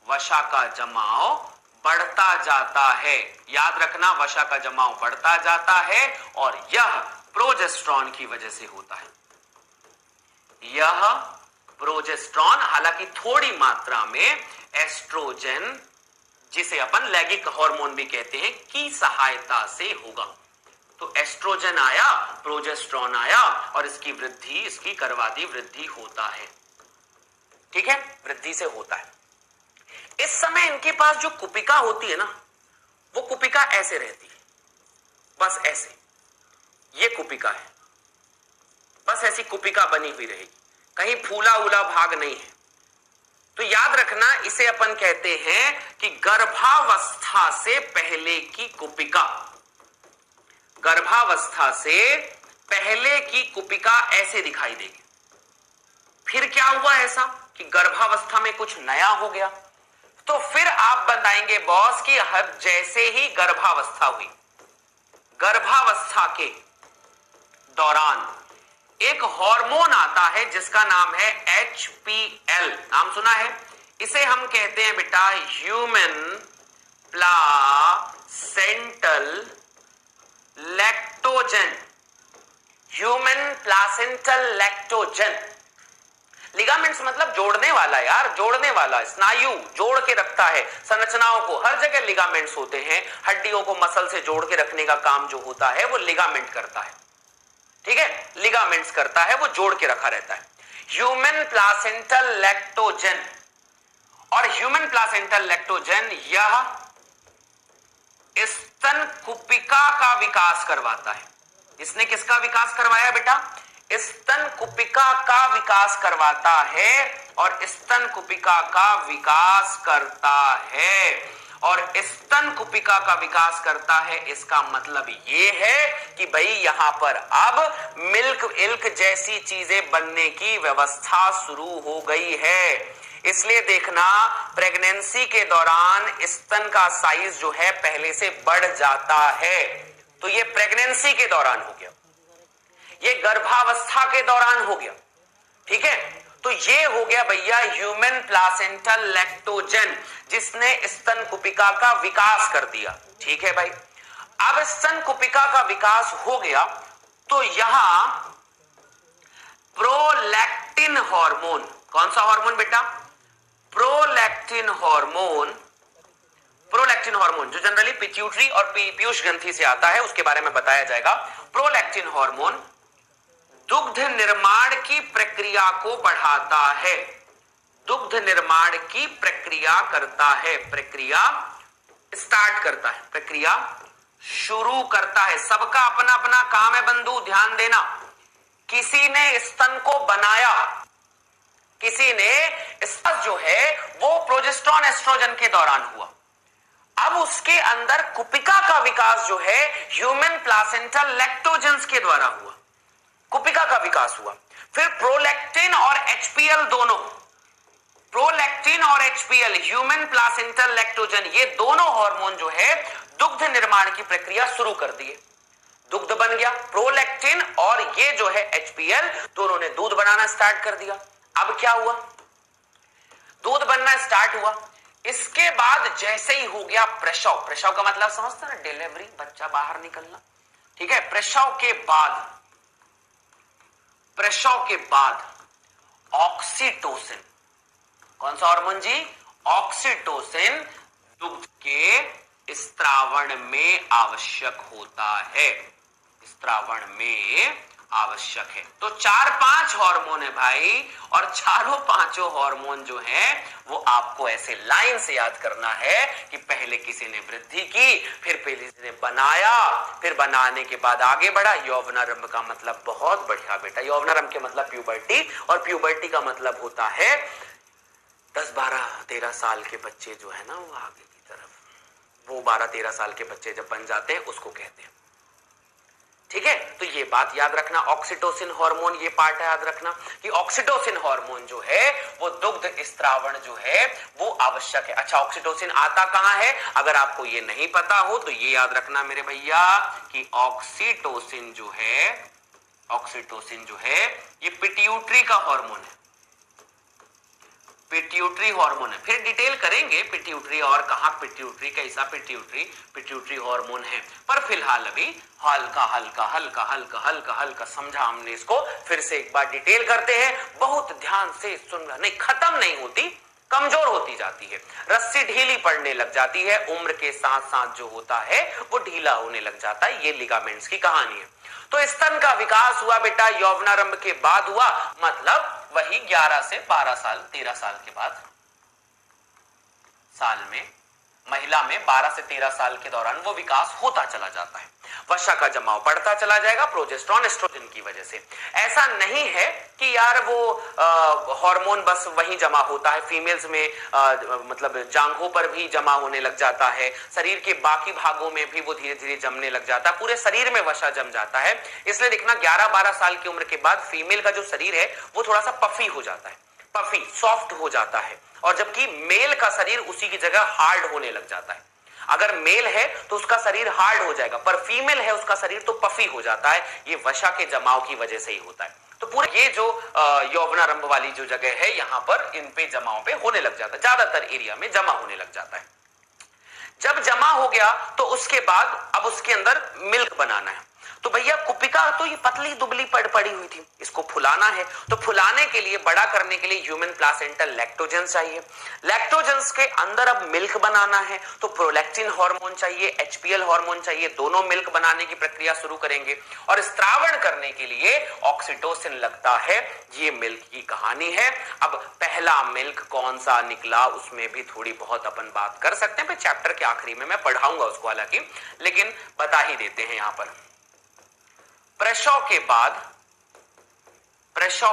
वसा का जमाव बढ़ता जाता है। याद रखना, वसा का जमाव बढ़ता जाता है और यह प्रोजेस्टेरॉन की वजह से होता है। यह प्रोजेस्टेरॉन, हालांकि थोड़ी मात्रा में एस्ट्रोजन, जिसे अपन लैंगिक हार्मोन भी कहते हैं, की सहायता से होगा। तो एस्ट्रोजन आया, प्रोजेस्टेरॉन आया और इसकी वृद्धि, इसकी गर्भादि वृद्धि होता है। ठीक है, वृद्धि से होता है। इस समय इनके पास जो कुपिका होती है ना, वो कुपिका ऐसे रहती है, बस ऐसे, ये कुपिका है, बस ऐसी कुपिका बनी हुई रहेगी, कहीं फूला उला भाग नहीं है। तो याद रखना, इसे अपन कहते हैं कि गर्भावस्था से पहले की कुपिका। गर्भावस्था से पहले की कुपिका ऐसे दिखाई देगी। फिर क्या हुआ ऐसा कि गर्भावस्था में कुछ नया हो गया, तो फिर आप बताएंगे बॉस कि हर जैसे ही गर्भावस्था हुई, गर्भावस्था के दौरान एक हार्मोन आता है जिसका नाम है HPL। नाम सुना है? इसे हम कहते हैं बेटा human placental lactogen. Human placental lactogen. Ligaments मतलब जोड़ने वाला यार, जोड़ने वाला, स्नायु जोड़ के रखता है संरचनाओं को। हर जगह लिगामेंट्स होते हैं, हड्डियों को मसल से जोड़ के रखने का काम जो होता है वो लिगामेंट करता है। ठीक है, लिगामेंट्स करता है, वो जोड़ के रखा रहता है। ह्यूमन प्लासेंटल लैक्टोजन, और ह्यूमन प्लासेंटल लैक्टोजन यह स्तन कुपिका का विकास करवाता है। इसने किसका विकास करवाया बेटा? स्तन कुपिका का विकास करवाता है और स्तन कुपिका का विकास करता है। और स्तन कुपिका का विकास करता है, इसका मतलब ये है कि भाई यहां पर अब मिल्क इल्क जैसी चीजें बनने की व्यवस्था शुरू हो गई है। इसलिए देखना, प्रेगनेंसी के दौरान स्तन का साइज जो है पहले से बढ़ जाता है। तो ये प्रेगनेंसी के दौरान हो गया, ये गर्भावस्था के दौरान हो गया। ठीक है, तो ये हो गया भैया ह्यूमन प्लासेंटल लैक्टोजन, जिसने स्तन कुपिका का विकास कर दिया। ठीक है भाई, अब स्तन कुपिका का विकास हो गया तो यहां प्रोलैक्टिन हार्मोन, कौन सा हार्मोन बेटा? Prolactin hormone. प्रोलैक्टिन हार्मोन जो जनरली पिट्यूटरी और पीयूष ग्रंथि से आता है, उसके बारे में बताया जाएगा। प्रोलैक्टिन हार्मोन दुग्ध निर्माण की प्रक्रिया को बढ़ाता है, दुग्ध निर्माण की प्रक्रिया करता है, प्रक्रिया स्टार्ट करता है, प्रक्रिया शुरू करता है। सबका अपना अपना काम है बंधु, ध्यान देना। किसी ने स्तन को बनाया, किसी ने स्तन जो है वो प्रोजेस्टेरॉन एस्ट्रोजन के दौरान हुआ। अब उसके अंदर कुपिका का विकास जो है ह्यूमन प्लासेंटल लैक्टोजेंस के द्वारा हुआ, कुपिका का विकास हुआ। फिर प्रोलैक्टिन और HPL दोनों, प्रोलैक्टिन और HPL ह्यूमन प्लासेंटल लैक्टोजन, ये दोनों हार्मोन जो है दुग्ध निर्माण की प्रक्रिया शुरू कर दिए। दुग्ध बन गया, प्रोलैक्टिन और ये जो है HPL दोनों ने दूध बनाना स्टार्ट कर दिया। अब क्या हुआ? दूध बनना स्टार्ट हुआ। इसके बाद जैसे ही हो गया प्रसव, प्रसव का मतलब समझते ना, डिलीवरी, बच्चा बाहर निकलना। ठीक है, प्रसव के बाद, प्रसव के बाद ऑक्सीटोसिन, कौन सा हार्मोन जी? ऑक्सीटोसिन दुग्ध के स्त्रावण में आवश्यक होता है, स्त्रावण में आवश्यक है। तो 4-5 हार्मोन है भाई, और चारों पांचों हार्मोन जो हैं वो आपको ऐसे लाइन से याद करना है कि पहले किसी ने वृद्धि की, फिर पहले किसी ने बनाया, फिर बनाने के बाद आगे बढ़ा। यौवनारंभ का मतलब बहुत बढ़िया बेटा, यौवनारंभ के मतलब प्यूबर्टी, और प्यूबर्टी का मतलब होता है 10, 12, 13 साल के बच्चे जो है ना वो आगे की तरफ, वो 12, 13 साल के बच्चे जब बन जाते हैं उसको कहते हैं। ठीक है, तो ये बात याद रखना। ऑक्सीटोसिन हार्मोन, ये पार्ट याद रखना कि ऑक्सीटोसिन हार्मोन जो है वो दुग्ध स्त्रावण जो है वो आवश्यक है। अच्छा, ऑक्सीटोसिन आता कहां है? अगर आपको ये नहीं पता हो तो ये याद रखना मेरे भैया कि ऑक्सीटोसिन जो है ये पिट्यूटरी का हार्मोन है, पिट्यूटरी हार्मोन है। फिर डिटेल करेंगे पिट्यूटरी और कहां पिट्यूटरी, कैसा पिट्यूटरी हार्मोन है, पर फिलहाल अभी हल्का हल्का हल्का हल्का हल्का हल्का समझा हमने इसको। फिर से एक बार डिटेल करते हैं, बहुत ध्यान से सुनना, नहीं खत्म नहीं होती, कमजोर होती जाती है, रस्सी ढीली पड़ने लग जाती है, उम्र के साथ साथ जो होता है वो ढीला होने लग जाता है। ये लिगामेंट्स की कहानी है। तो स्तन का विकास हुआ बेटा यौवनारंभ के बाद हुआ, मतलब वही 11 से 12 साल 13 साल के बाद, साल में महिला में 12 से 13 साल के दौरान वो विकास होता चला जाता है, वसा का जमाव बढ़ता चला जाएगा प्रोजेस्टेरॉन एस्ट्रोजन की वजह से। ऐसा नहीं है कि यार वो हार्मोन बस वहीं जमा होता है, फीमेल्स में मतलब जांघों पर भी जमा होने लग जाता है, शरीर के बाकी भागों में भी वो धीरे धीरे जमने लग जाता है, पूरे शरीर में वसा जम जाता है। इसलिए देखना 11-12 साल की उम्र के बाद फीमेल का जो शरीर है वो थोड़ा सा पफी हो जाता है, पफी सॉफ्ट हो जाता है, और जबकि मेल का शरीर उसी की जगह हार्ड होने लग जाता है। अगर मेल है तो उसका शरीर हार्ड हो जाएगा, पर फीमेल है उसका शरीर तो पफी हो जाता है। ये वसा के जमाव की वजह से ही होता है। तो पूरे ये जो यौवनारंभ वाली जो जगह है यहां पर इन पे जमाव पे होने लग जाता है, ज्यादातर एरिया में जमा होने लग जाता है। जब जमा हो गया तो उसके बाद अब उसके अंदर मिल्क बनाना है। तो भैया कुपिका तो ये पतली दुबली पड़ी हुई थी, इसको फुलाना है। तो फुलाने के लिए, बड़ा करने के लिए ह्यूमन प्लासेंटल लैक्टोजेंस चाहिए। लैक्टोजेंस के अंदर अब मिल्क बनाना है तो प्रोलैक्टिन हार्मोन चाहिए, एचपीएल हार्मोन चाहिए, दोनों मिल्क बनाने की प्रक्रिया शुरू करेंगे। और स्त्रावण करने के लिए ऑक्सीटोसिन लगता है। ये मिल्क की कहानी है। अब पहला मिल्क कौन सा निकला उसमें भी थोड़ी बहुत अपन बात कर सकते हैं, फिर चैप्टर के आखिरी में मैं पढ़ाऊंगा उसको हालांकि, लेकिन बता ही देते हैं यहां पर। प्रसव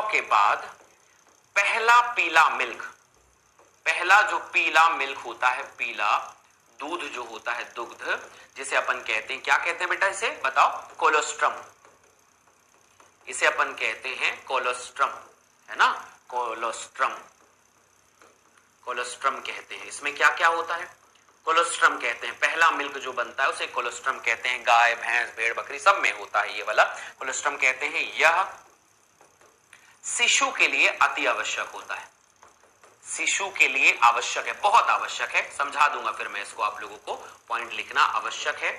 के बाद पहला पीला मिल्क, पहला जो पीला मिल्क होता है, पीला दूध जो होता है, दुग्ध, जिसे अपन कहते हैं, क्या कहते हैं बेटा इसे बताओ? कोलोस्ट्रम। इसे अपन कहते हैं कोलोस्ट्रम, है ना, कोलोस्ट्रम, कोलोस्ट्रम कहते हैं। इसमें क्या क्या होता है? कोलोस्ट्रम कहते हैं। पहला मिल्क जो बनता है उसे कोलोस्ट्रम कहते हैं। गाय, भैंस, भेड़, बकरी सब में होता है ये वाला, कोलोस्ट्रम कहते हैं। यह शिशु के लिए अति आवश्यक होता है, शिशु के लिए आवश्यक है, बहुत आवश्यक है। समझा दूंगा फिर मैं इसको, आप लोगों को पॉइंट लिखना आवश्यक है।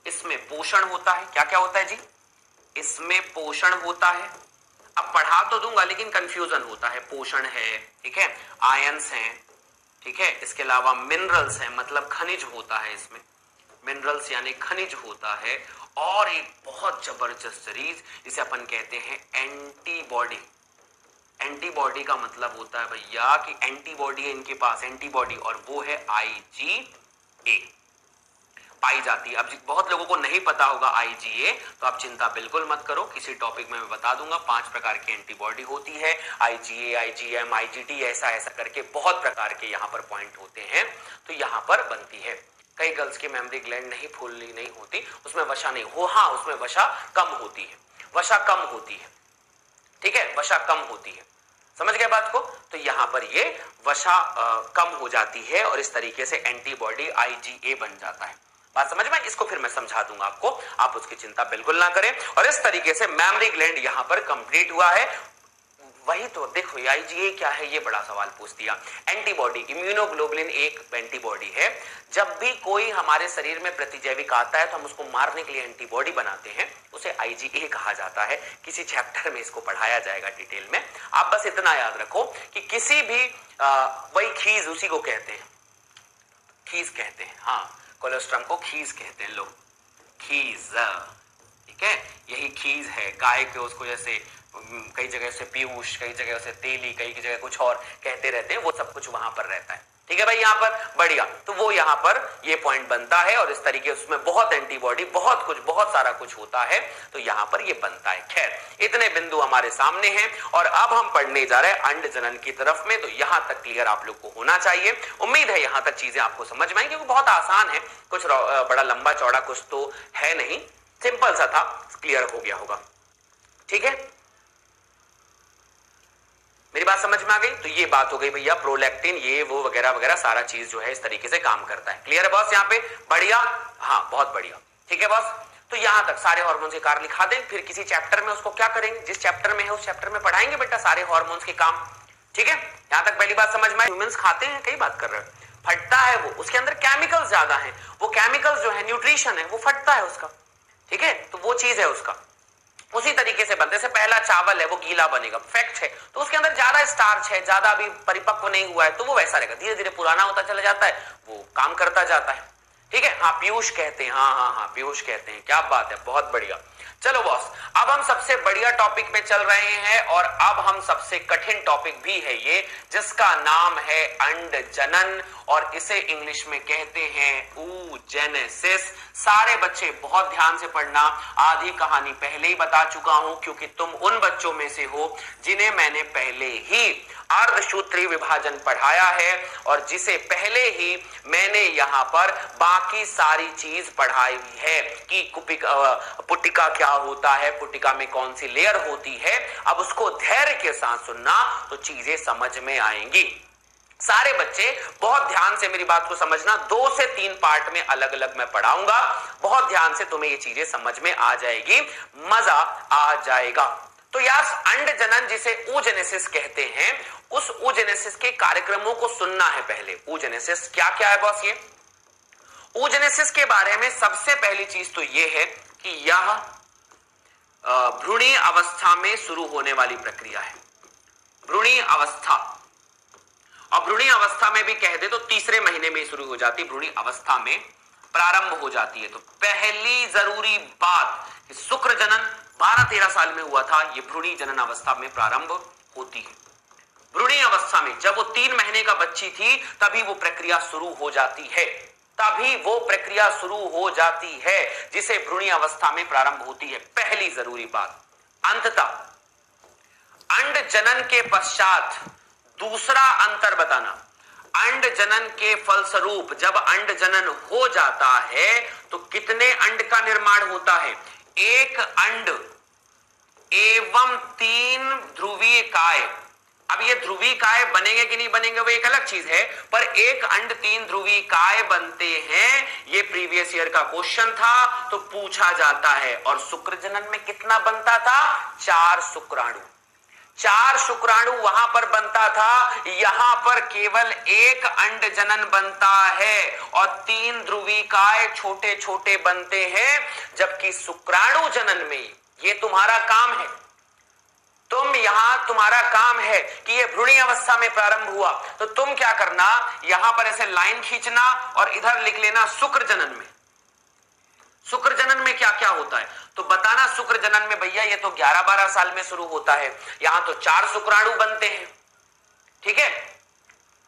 इसमें पोषण होता है। क्या क्या होता है जी? इसमें पोषण होता है। अब पढ़ा तो दूंगा लेकिन कंफ्यूजन होता है। पोषण है, ठीक है, आयंस हैं, ठीक है, इसके अलावा मिनरल्स है, मतलब खनिज होता है इसमें, मिनरल्स यानी खनिज होता है। और एक बहुत जबरदस्त चीज इसे अपन कहते हैं एंटीबॉडी। एंटीबॉडी का मतलब होता है भैया कि एंटीबॉडी है इनके पास, एंटीबॉडी, और वो है IgA पाई जाती है। अब बहुत लोगों को नहीं पता होगा IgA, तो आप चिंता बिल्कुल मत करो, किसी टॉपिक में मैं बता दूंगा। 5 प्रकार की एंटीबॉडी होती है, IgA, IgM, IgT, ऐसा ऐसा करके बहुत प्रकार के यहाँ पर पॉइंट होते हैं, तो यहाँ पर बनती है। कई गर्ल्स की मेमोरी ग्लैंड नहीं फूलनी नहीं होती, उसमें वसा नहीं हो, हाँ उसमें वसा कम होती है, वसा कम होती है, ठीक है, वसा कम होती है। समझ गए बात को? तो यहां पर ये वसा कम हो जाती है और इस तरीके से एंटीबॉडी IgA बन जाता है। बात समझ में? इसको फिर मैं समझा दूंगा आपको, आप उसकी चिंता बिल्कुल ना करें। और इस तरीके से मेमोरी ग्लैंड यहां पर कंप्लीट हुआ है। वही तो देखो, IgA क्या है, ये बड़ा सवाल पूछ दिया। एंटीबॉडी, इम्यूनोग्लोबुलिन एक एंटीबॉडी है। जब भी कोई हमारे शरीर में प्रतिजैविक आता है तो हम उसको मारने के लिए एंटीबॉडी बनाते हैं, उसे IgA कहा जाता है। किसी चैप्टर में इसको पढ़ाया जाएगा डिटेल में। आप बस इतना याद रखो कि किसी भी वही खीज, उसी को कहते हैं, खीज कहते हैं, हाँ कोलेस्ट्रम को खीज कहते हैं लोग, खीज, ठीक है, यही खीज है। गाय के उसको जैसे कई जगह से पीयूष, कई जगह से तेली, कई जगह कुछ और कहते रहते हैं, वो सब कुछ वहां पर रहता है। ठीक है भाई, यहाँ पर बढ़िया। तो वो यहाँ पर ये पॉइंट बनता है और इस तरीके उसमें बहुत एंटीबॉडी, बहुत कुछ, बहुत सारा कुछ होता है, तो यहाँ पर ये बनता है। खैर, इतने बिंदु हमारे सामने हैं और अब हम पढ़ने जा रहे हैं अंड जनन की तरफ में। तो यहाँ तक क्लियर आप लोग को होना चाहिए। उम्मीद है यहाँ तक चीजें आपको समझ में आएंगी, क्योंकि बहुत आसान है, कुछ बड़ा लंबा चौड़ा कुछ तो है नहीं, सिंपल सा था, क्लियर हो गया होगा। ठीक है, मेरी बात समझ में आ गई? तो ये बात हो गई भैया, प्रोलैक्टिन ये वो वगैरह वगैरह सारा चीज जो है इस तरीके से काम करता है। क्लियर है बॉस यहाँ पे? बढ़िया, हाँ बहुत बढ़िया। ठीक है बॉस, तो यहां तक सारे हार्मोन्स के कार्य लिखा दें, फिर किसी चैप्टर में उसको क्या करेंगे, जिस चैप्टर में है उस चैप्टर में पढ़ाएंगे बेटा सारे हार्मोन्स के काम। ठीक है, यहां तक पहली बात समझ में आई? ह्यूमंस खाते हैं, कई बात कर रहे हैं, फटता है वो, उसके अंदर केमिकल्स ज्यादा है, वो केमिकल्स जो है न्यूट्रिशन है, वो फटता है उसका। ठीक है, तो वो चीज है उसका। उसी तरीके से बनते से पहला चावल है वो गीला बनेगा, फैक्ट है, तो उसके अंदर ज्यादा स्टार्च है, ज्यादा अभी परिपक्व नहीं हुआ है, तो वो वैसा रहेगा, धीरे धीरे पुराना होता चला जाता है, वो काम करता जाता है। ठीक है, हाँ पीयूष कहते हैं, हाँ पीयूष कहते हैं, क्या बात है, बहुत बढ़िया। चलो बॉस, अब हम सबसे बढ़िया टॉपिक पे चल रहे हैं, और अब हम सबसे कठिन टॉपिक भी है ये, जिसका नाम है अंड जनन, और इसे इंग्लिश में कहते हैं oogenesis। सारे बच्चे बहुत ध्यान से पढ़ना, आधी कहानी पहले ही बता चुका हूं, क्योंकि तुम उन बच्चों में से हो जिन्हें मैंने पहले ही अर्धसूत्री विभाजन पढ़ाया है, और जिसे पहले ही मैंने यहां पर बाकी सारी चीज पढ़ाई हुई है कि पुटिका क्या होता है, पुटिका में कौन सी लेयर होती है। अब उसको धैर्य के साथ सुनना तो चीजें समझ में आएंगी। सारे बच्चे बहुत ध्यान से मेरी बात को समझना, 2 से 3 पार्ट में अलग अलग मैं पढ़ाऊंगा, बहुत ध्यान से तुम्हें ये चीजें समझ में आ जाएगी, मजा आ जाएगा। तो यार अंड जनन जिसे oogenesis कहते हैं, उस oogenesis के कार्यक्रमों को सुनना है पहले। oogenesis क्या क्या है बॉस? ये oogenesis के बारे में सबसे पहली चीज तो ये है कि यह भ्रूणीय अवस्था में शुरू होने वाली प्रक्रिया है, भ्रूणीय अवस्था। और भ्रूणीय अवस्था में भी कह दे तो तीसरे महीने में शुरू हो जाती, भ्रूणीय अवस्था में प्रारंभ हो जाती है। तो पहली जरूरी बात, शुक्र जनन 12-13 साल में हुआ था, ये भ्रूणीय जनन अवस्था में प्रारंभ होती है। भ्रूणीय अवस्था में जब वो 3 महीने का बच्ची थी तभी वो प्रक्रिया शुरू हो जाती है, तभी वो प्रक्रिया शुरू हो जाती है जिसे भ्रूणीय अवस्था में प्रारंभ होती है, पहली जरूरी बात। अंततः अंड जनन के पश्चात दूसरा अंतर बताना, अंड जनन के फलस्वरूप जब अंड जनन हो जाता है तो कितने अंड का निर्माण होता है? एक अंड एवं 3 ध्रुवीय काय। अब ये ध्रुवीय काय बनेंगे कि नहीं बनेंगे वो एक अलग चीज है, पर एक अंड 3 ध्रुवीय काय बनते हैं, ये प्रीवियस ईयर का क्वेश्चन था तो पूछा जाता है। और शुक्र जनन में कितना बनता था? 4 शुक्राणु। 4 शुक्राणु वहां पर बनता था, यहां पर केवल एक अंड जनन बनता है और 3 ध्रुवीकाय छोटे छोटे बनते हैं। जबकि शुक्राणु जनन में ये तुम्हारा काम है, तुम्हारा काम है कि ये भ्रूणीय अवस्था में प्रारंभ हुआ, तो तुम क्या करना, यहां पर ऐसे लाइन खींचना और इधर लिख लेना शुक्र जनन में। शुक्र जनन में क्या क्या होता है तो बताना। शुक्र जनन में भैया ये तो 11-12 साल में शुरू होता है, यहां तो 4 शुक्राणु बनते हैं। ठीक है,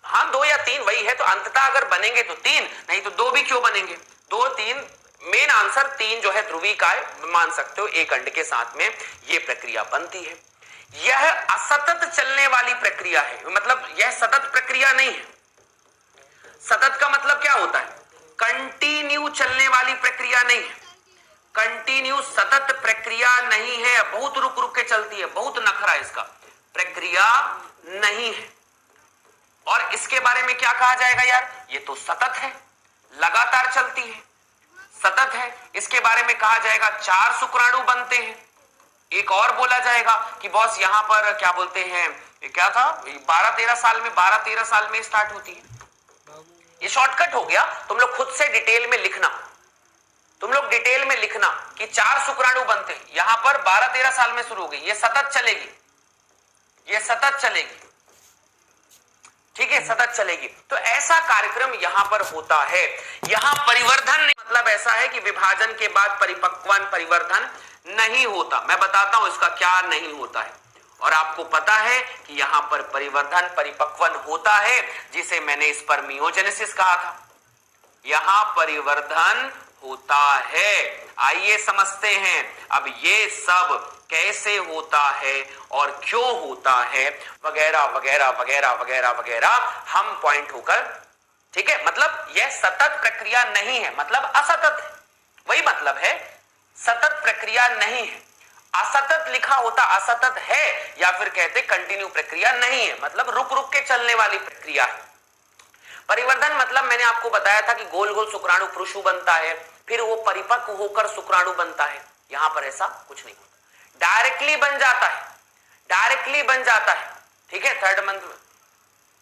हाँ 2 या 3 वही है, तो अंततः अगर बनेंगे तो 3, नहीं तो 2 भी क्यों बनेंगे, 2-3 मेन आंसर 3 जो है ध्रुवीकाय मान सकते हो एक अंड के साथ में ये प्रक्रिया बनती है। यह असतत चलने वाली प्रक्रिया है, मतलब यह सतत प्रक्रिया नहीं है। सतत का मतलब क्या होता है? कंटिन्यू चलने वाली प्रक्रिया नहीं है, कंटिन्यू सतत प्रक्रिया नहीं है, बहुत रुक रुक के चलती है, बहुत नखरा इसका, प्रक्रिया नहीं है। और इसके बारे में क्या कहा जाएगा यार? ये तो सतत है, लगातार चलती है, सतत है। इसके बारे में कहा जाएगा 4 शुक्राणु बनते हैं। एक और बोला जाएगा कि बॉस यहां पर क्या बोलते हैं, ये क्या था, 12-13 साल में स्टार्ट होती है। ये शॉर्टकट हो गया, तुम लोग खुद से डिटेल में लिखना, तुम लोग डिटेल में लिखना कि 4 शुक्राणु बनते हैं, यहां पर 12-13 साल में शुरू हो गई, ये सतत चलेगी, ये सतत चलेगी। ठीक है, सतत चलेगी। तो ऐसा कार्यक्रम यहां पर होता है। यहां परिवर्धन मतलब ऐसा है कि विभाजन के बाद परिपक्वन परिवर्धन नहीं होता। मैं बताता हूं इसका क्या नहीं होता है। और आपको पता है कि यहां पर परिवर्धन परिपक्वन होता है, जिसे मैंने स्पर्मियोजेनेसिस कहा था। यहां परिवर्धन होता है। आइए समझते हैं अब ये सब कैसे होता है और क्यों होता है, वगैरह वगैरह वगैरह वगैरह वगैरह हम पॉइंट होकर। ठीक है, मतलब यह सतत प्रक्रिया नहीं है, मतलब असतत है, वही मतलब है। सतत प्रक्रिया नहीं है। असतत लिखा होता असतत है, या फिर कहते कंटिन्यू प्रक्रिया नहीं है, मतलब रुक रुक के चलने वाली प्रक्रिया है। परिवर्धन मतलब मैंने आपको बताया था कि गोल गोल शुक्राणु पुरुषु बनता है, फिर वो परिपक्व होकर शुक्राणु बनता है। यहां पर ऐसा कुछ नहीं होता, डायरेक्टली बन जाता है, डायरेक्टली बन जाता है। ठीक है, थर्ड मंत्र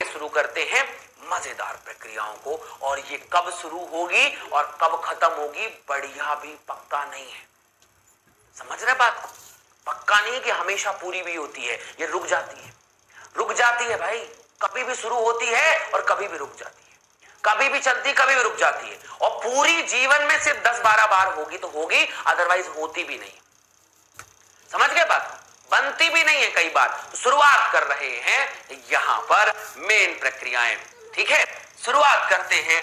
शुरू करते हैं मजेदार प्रक्रियाओं को, और ये कब शुरू होगी और कब खत्म होगी बढ़िया भी पक्का नहीं है। समझ रहे बात को? पक्का नहीं कि हमेशा पूरी भी होती है, ये रुक जाती है, रुक जाती है भाई, कभी भी शुरू होती है और कभी भी रुक जाती है, कभी भी चलती कभी भी रुक जाती है, और पूरी जीवन में सिर्फ 10-12 बार होगी तो होगी, अदरवाइज होती भी नहीं। समझ गए बात? बनती भी नहीं है कई बार। तो शुरुआत कर रहे हैं यहां पर मेन प्रक्रियाएं। ठीक है, शुरुआत करते हैं,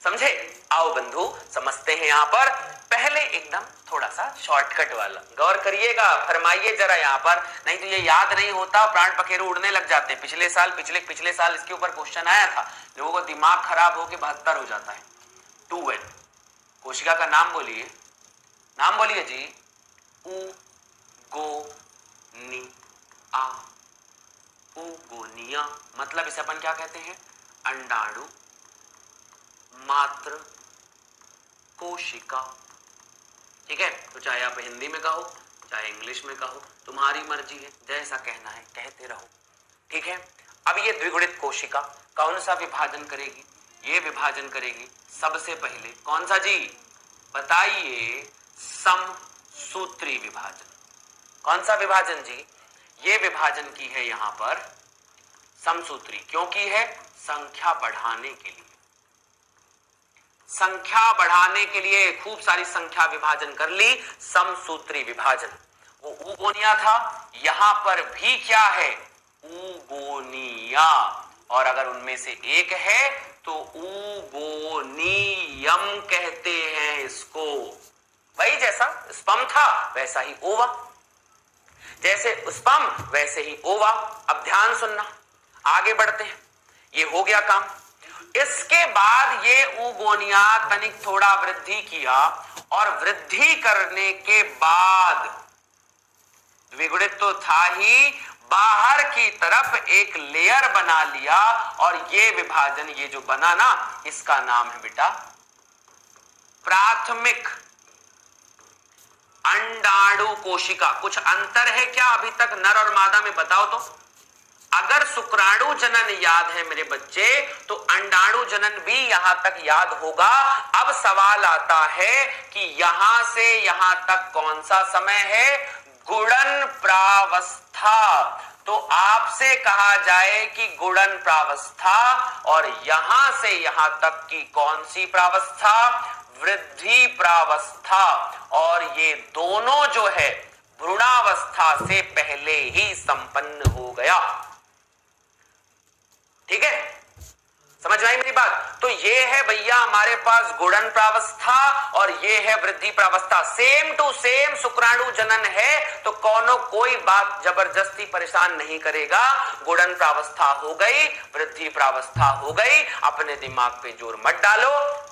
समझे? आओ बंधु समझते हैं। यहां पर पहले एकदम थोड़ा सा शॉर्टकट वाला गौर करिएगा, फरमाइए जरा यहां पर, नहीं तो ये याद नहीं होता, प्राण पखेरु उड़ने लग जाते हैं। पिछले साल इसके ऊपर क्वेश्चन आया था, लोगों को दिमाग खराब होकर 72 हो जाता है। 2N कोशिका का नाम बोलिए, नाम बोलिए जी। उ गो नी आ, उगोनिया, मतलब इसे अपन क्या कहते हैं? अंडाणु मात्र कोशिका। ठीक है, तो चाहे आप हिंदी में कहो चाहे इंग्लिश में कहो, तुम्हारी मर्जी है, जैसा कहना है कहते रहो। ठीक है, अब ये द्विगुणित कोशिका कौन सा विभाजन करेगी? ये विभाजन करेगी सबसे पहले कौन सा जी? बताइए, समसूत्री विभाजन। कौन सा विभाजन जी? ये विभाजन की है यहां पर समसूत्री, क्योंकि है संख्या बढ़ाने के लिए, संख्या बढ़ाने के लिए खूब सारी संख्या विभाजन कर ली, समसूत्री विभाजन। वो उगोनिया था, यहां पर भी क्या है? उगोनिया, और अगर उनमें से एक है तो उगोनियम कहते हैं इसको। वही जैसा स्पर्म था वैसा ही ओवा, जैसे स्पर्म वैसे ही ओवा। अब ध्यान सुनना, आगे बढ़ते हैं। ये हो गया काम। इसके बाद ये उगोनिया तनिक थोड़ा वृद्धि किया, और वृद्धि करने के बाद द्विगुणित तो था ही, बाहर की तरफ एक लेयर बना लिया, और ये विभाजन ये जो बना ना, इसका नाम है बेटा प्राथमिक अंडाणु कोशिका। कुछ अंतर है क्या अभी तक नर और मादा में? बताओ तो। अगर शुक्राणु जनन याद है मेरे बच्चे, तो अंडाणु जनन भी यहां तक याद होगा। अब सवाल आता है कि यहां से यहां तक कौन सा समय है? गुणन प्रावस्था। तो आपसे कहा जाए कि गुणन प्रावस्था, और यहां से यहां तक की कौन सी प्रावस्था? वृद्धि प्रावस्था। और ये दोनों जो है भ्रूणावस्था से पहले ही संपन्न हो गया। ठीक है, समझ में आई मेरी बात? तो ये है भैया हमारे पास गुणन प्रावस्था, और ये है वृद्धि प्रावस्था। सेम टू सेम शुक्राणु जनन है, तो कोई बात जबरदस्ती परेशान नहीं करेगा। गुणन प्रावस्था हो गई, वृद्धि प्रावस्था हो गई, अपने दिमाग पे जोर मत डालो,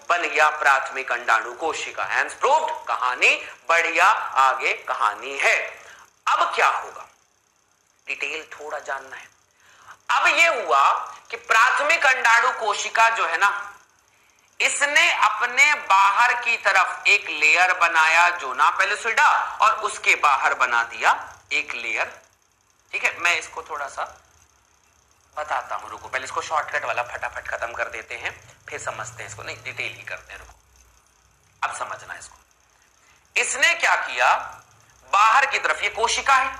बन गया प्राथमिक अंडाणु कोशिका। Hence proved. कहानी बढ़िया आगे कहानी है। अब क्या होगा? डिटेल थोड़ा जानना है। अब ये हुआ कि प्राथमिक अंडाणु कोशिका जो है ना, इसने अपने बाहर की तरफ एक लेयर बनाया जोना पेलिसिडा, और उसके बाहर बना दिया एक लेयर। ठीक है, मैं इसको थोड़ा सा बताता हूं, रुको, पहले इसको शॉर्टकट वाला फटाफट खत्म कर देते हैं, फिर समझते हैं इसको। नहीं, डिटेल ही करते हैं, रुको, अब समझना इसको। इसने क्या किया? बाहर की तरफ ये कोशिका है,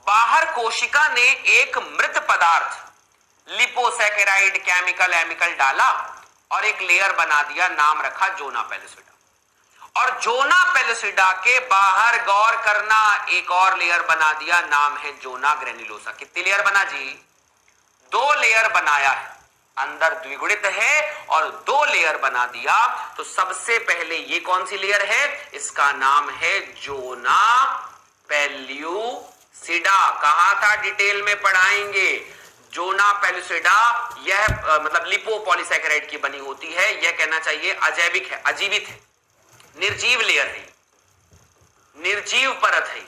बाहर कोशिका ने एक मृत पदार्थ लिपोसैकेराइड केमिकल एमिकल डाला, और एक लेयर बना दिया, नाम रखा जोना पेलिसिडा। और जोना पेलिसिडा के बाहर गौर करना, एक और लेयर बना दिया, नाम है जोना ग्रेन्युलोसा। कितनी लेयर बना जी? 2 लेयर बनाया है। अंदर द्विगुणित है और 2 लेयर बना दिया। तो सबसे पहले ये कौन सी लेयर है? इसका नाम है जोना पेल्यूसिडा। कहा था डिटेल में पढ़ाएंगे। जोना पेल्यूसिडा यह मतलब लिपोपॉलीसैकेराइड की बनी होती है। यह कहना चाहिए अजैविक है, अजीवित है, निर्जीव लेयर है। निर्जीव परत है,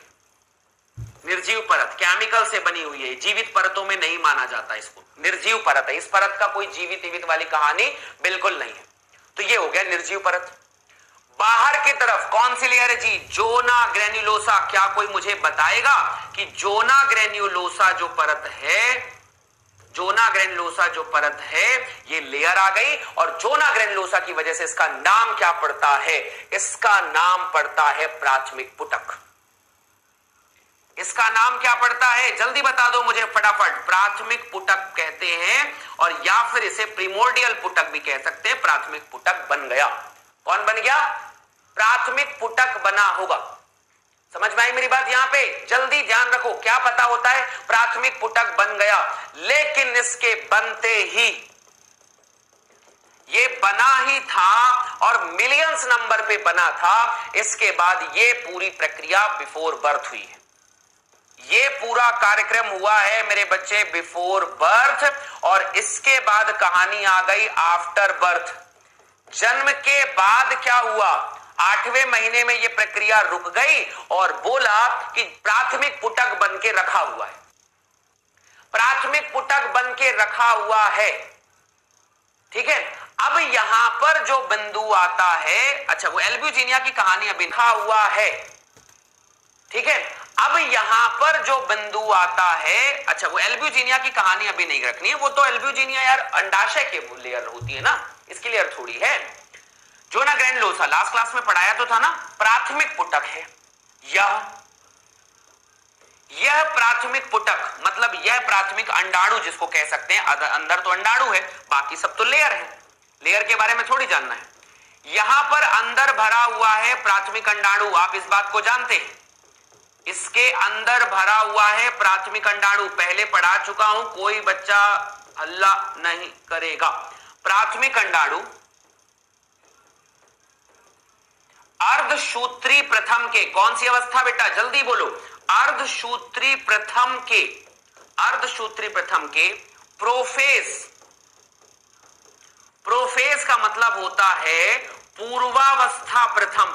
निर्जीव परत केमिकल से बनी हुई है, जीवित परतों में नहीं माना जाता इसको, निर्जीव परत है। इस परत का कोई जीवित वाली कहानी बिल्कुल नहीं है। तो ये हो गया निर्जीव परत। बाहर की तरफ कौन सी लेयर है जी? जोना ग्रेन्युलोसा। क्या कोई मुझे बताएगा कि जोना ग्रेन्युलोसा जो परत है, जोना ग्रेन्युलोसा जो परत है, ये लेयर आ गई, और जोना ग्रेन्युलोसा की वजह से इसका नाम क्या पड़ता है? इसका नाम पड़ता है प्राथमिक पुटक। इसका नाम क्या पड़ता है? जल्दी बता दो मुझे फटाफट। प्राथमिक पुटक कहते हैं, और या फिर इसे प्रिमोर्डियल पुटक भी कह सकते हैं। प्राथमिक पुटक बन गया। कौन बन गया? प्राथमिक पुटक बना होगा। समझ में आई मेरी बात? यहां पे जल्दी ध्यान रखो, क्या पता होता है? प्राथमिक पुटक बन गया, लेकिन इसके बनते ही ये बना ही था, और मिलियंस नंबर पे बना था। इसके बाद ये पूरी प्रक्रिया बिफोर बर्थ हुई है। ये पूरा कार्यक्रम हुआ है मेरे बच्चे बिफोर बर्थ, और इसके बाद कहानी आ गई आफ्टर बर्थ। जन्म के बाद क्या हुआ? 8वें महीने में ये प्रक्रिया रुक गई, और बोला कि प्राथमिक पुटक बन के रखा हुआ है, प्राथमिक पुटक बन के रखा हुआ है। ठीक है, अब यहां पर जो बिंदु आता है, अच्छा वो एल्ब्यूजिनिया की कहानी अभी लिखा हुआ है। ठीक है, अब यहां पर जो बिंदु आता है, अच्छा वो एल्ब्यूजिनिया की कहानी अभी नहीं रखनी है, वो तो एल्ब्यूजिनिया यार अंडाशय के लेयर होती है ना, इसकी लेयर थोड़ी है। जोना ग्रेन्युलोसा लास्ट क्लास में पढ़ाया तो था ना, प्राथमिक पुटक है। यह प्राथमिक पुटक मतलब यह प्राथमिक अंडाणु जिसको कह सकते हैं, अंदर तो अंडाणु है, बाकी सब तो लेयर है। लेयर के बारे में थोड़ी जानना है। यहां पर अंदर भरा हुआ है प्राथमिक अंडाणु, आप इस बात को जानते हैं। इसके अंदर भरा हुआ है प्राथमिक अंडाणु, पहले पढ़ा चुका हूं, कोई बच्चा हल्ला नहीं करेगा। प्राथमिक अंडाणु अर्धसूत्री प्रथम के, कौन सी अवस्था बेटा जल्दी बोलो? अर्धसूत्री प्रथम के, अर्धसूत्री प्रथम के प्रोफेज। प्रोफेज का मतलब होता है पूर्वावस्था प्रथम,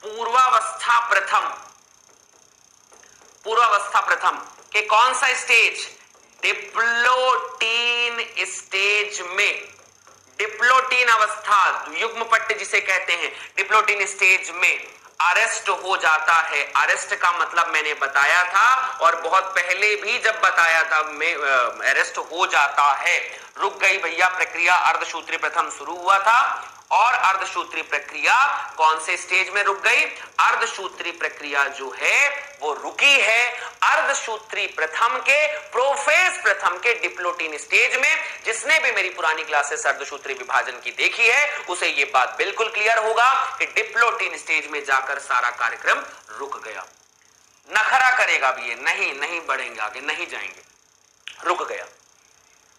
पूर्वावस्था प्रथम, पूर्वावस्था प्रथम के कौन सा स्टेज? डिप्लोटीन स्टेज में, डिप्लोटीन अवस्था, युग्म पट्ट जिसे कहते हैं, डिप्लोटीन स्टेज में अरेस्ट हो जाता है। अरेस्ट का मतलब मैंने बताया था, और बहुत पहले भी जब बताया था, अरेस्ट हो जाता है। रुक गई भैया प्रक्रिया, अर्धसूत्री प्रथम शुरू हुआ था, और अर्धसूत्री प्रक्रिया कौन से स्टेज में रुक गई? अर्धसूत्री प्रक्रिया जो है वो रुकी है अर्धसूत्री प्रथम के, प्रोफेज प्रथम के डिप्लोटीन स्टेज में। जिसने भी मेरी पुरानी क्लासेस अर्धसूत्री विभाजन की देखी है, उसे ये बात बिल्कुल क्लियर होगा कि डिप्लोटीन स्टेज में जाकर सारा कार्यक्रम रुक गया। नखरा करेगा भी ये, नहीं बढ़ेंगे आगे, नहीं जाएंगे, रुक गया,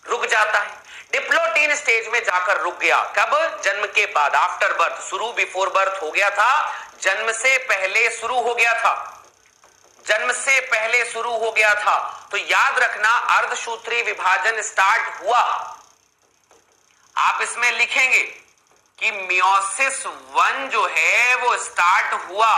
रुक जाता है। डिप्लोटीन स्टेज में जाकर रुक गया। कब? जन्म के बाद, आफ्टर बर्थ। शुरू बिफोर बर्थ हो गया था, जन्म से पहले शुरू हो गया था, जन्म से पहले शुरू हो गया था। तो याद रखना, अर्धसूत्री विभाजन स्टार्ट हुआ, आप इसमें लिखेंगे कि मियोसिस 1 जो है वो स्टार्ट हुआ,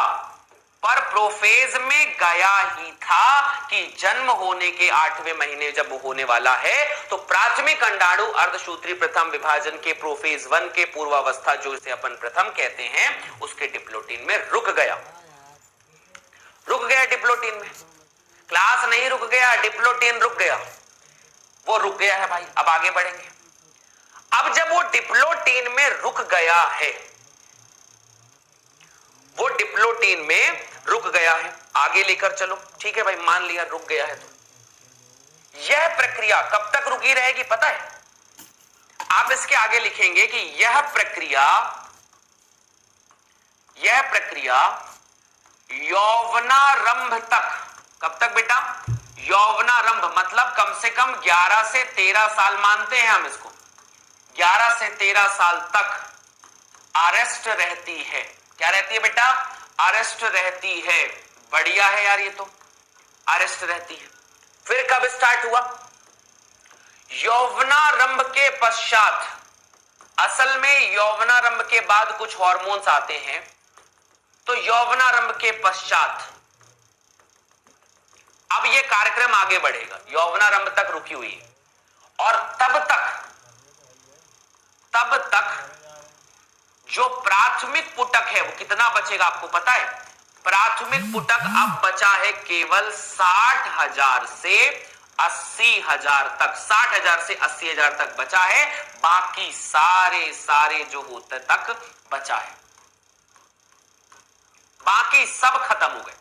पर प्रोफेज में गया ही था कि जन्म होने के 8वें महीने जब होने वाला है, तो प्राथमिक अंडाणु अर्धसूत्री प्रथम विभाजन के प्रोफेज 1 के पूर्वावस्था, जो इसे अपन प्रथम कहते हैं, उसके डिप्लोटीन में रुक गया। रुक गया डिप्लोटीन में, क्लास नहीं रुक गया, डिप्लोटीन रुक गया, वो रुक गया है भाई। अब आगे बढ़ेंगे। अब जब वो डिप्लोटीन में रुक गया है, वो डिप्लोटीन में रुक गया है, आगे लेकर चलो। ठीक है भाई, मान लिया रुक गया है, तो यह प्रक्रिया कब तक रुकी रहेगी पता है? आप इसके आगे लिखेंगे कि यह प्रक्रिया यौवनारंभ तक। कब तक बेटा? यौवनारंभ मतलब कम से कम 11 से 13 साल मानते हैं हम इसको, 11 से 13 साल तक अरेस्ट रहती है। क्या रहती है बेटा? अरेस्ट रहती है। बढ़िया है यार, ये तो अरेस्ट रहती है। फिर कब स्टार्ट हुआ? यौवनारंभ के पश्चात। असल में यौवनारंभ के बाद कुछ हार्मोन्स आते हैं, तो यौवनारंभ के पश्चात अब ये कार्यक्रम आगे बढ़ेगा, यौवनारंभ तक रुकी हुई है और तब तक जो प्राथमिक पुटक है वो कितना बचेगा आपको पता है? प्राथमिक पुटक अब बचा है केवल 60,000 से 80,000 तक, 60,000 से 80,000 तक बचा है, बाकी सारे जो होते तक बचा है, बाकी सब खत्म हो गए।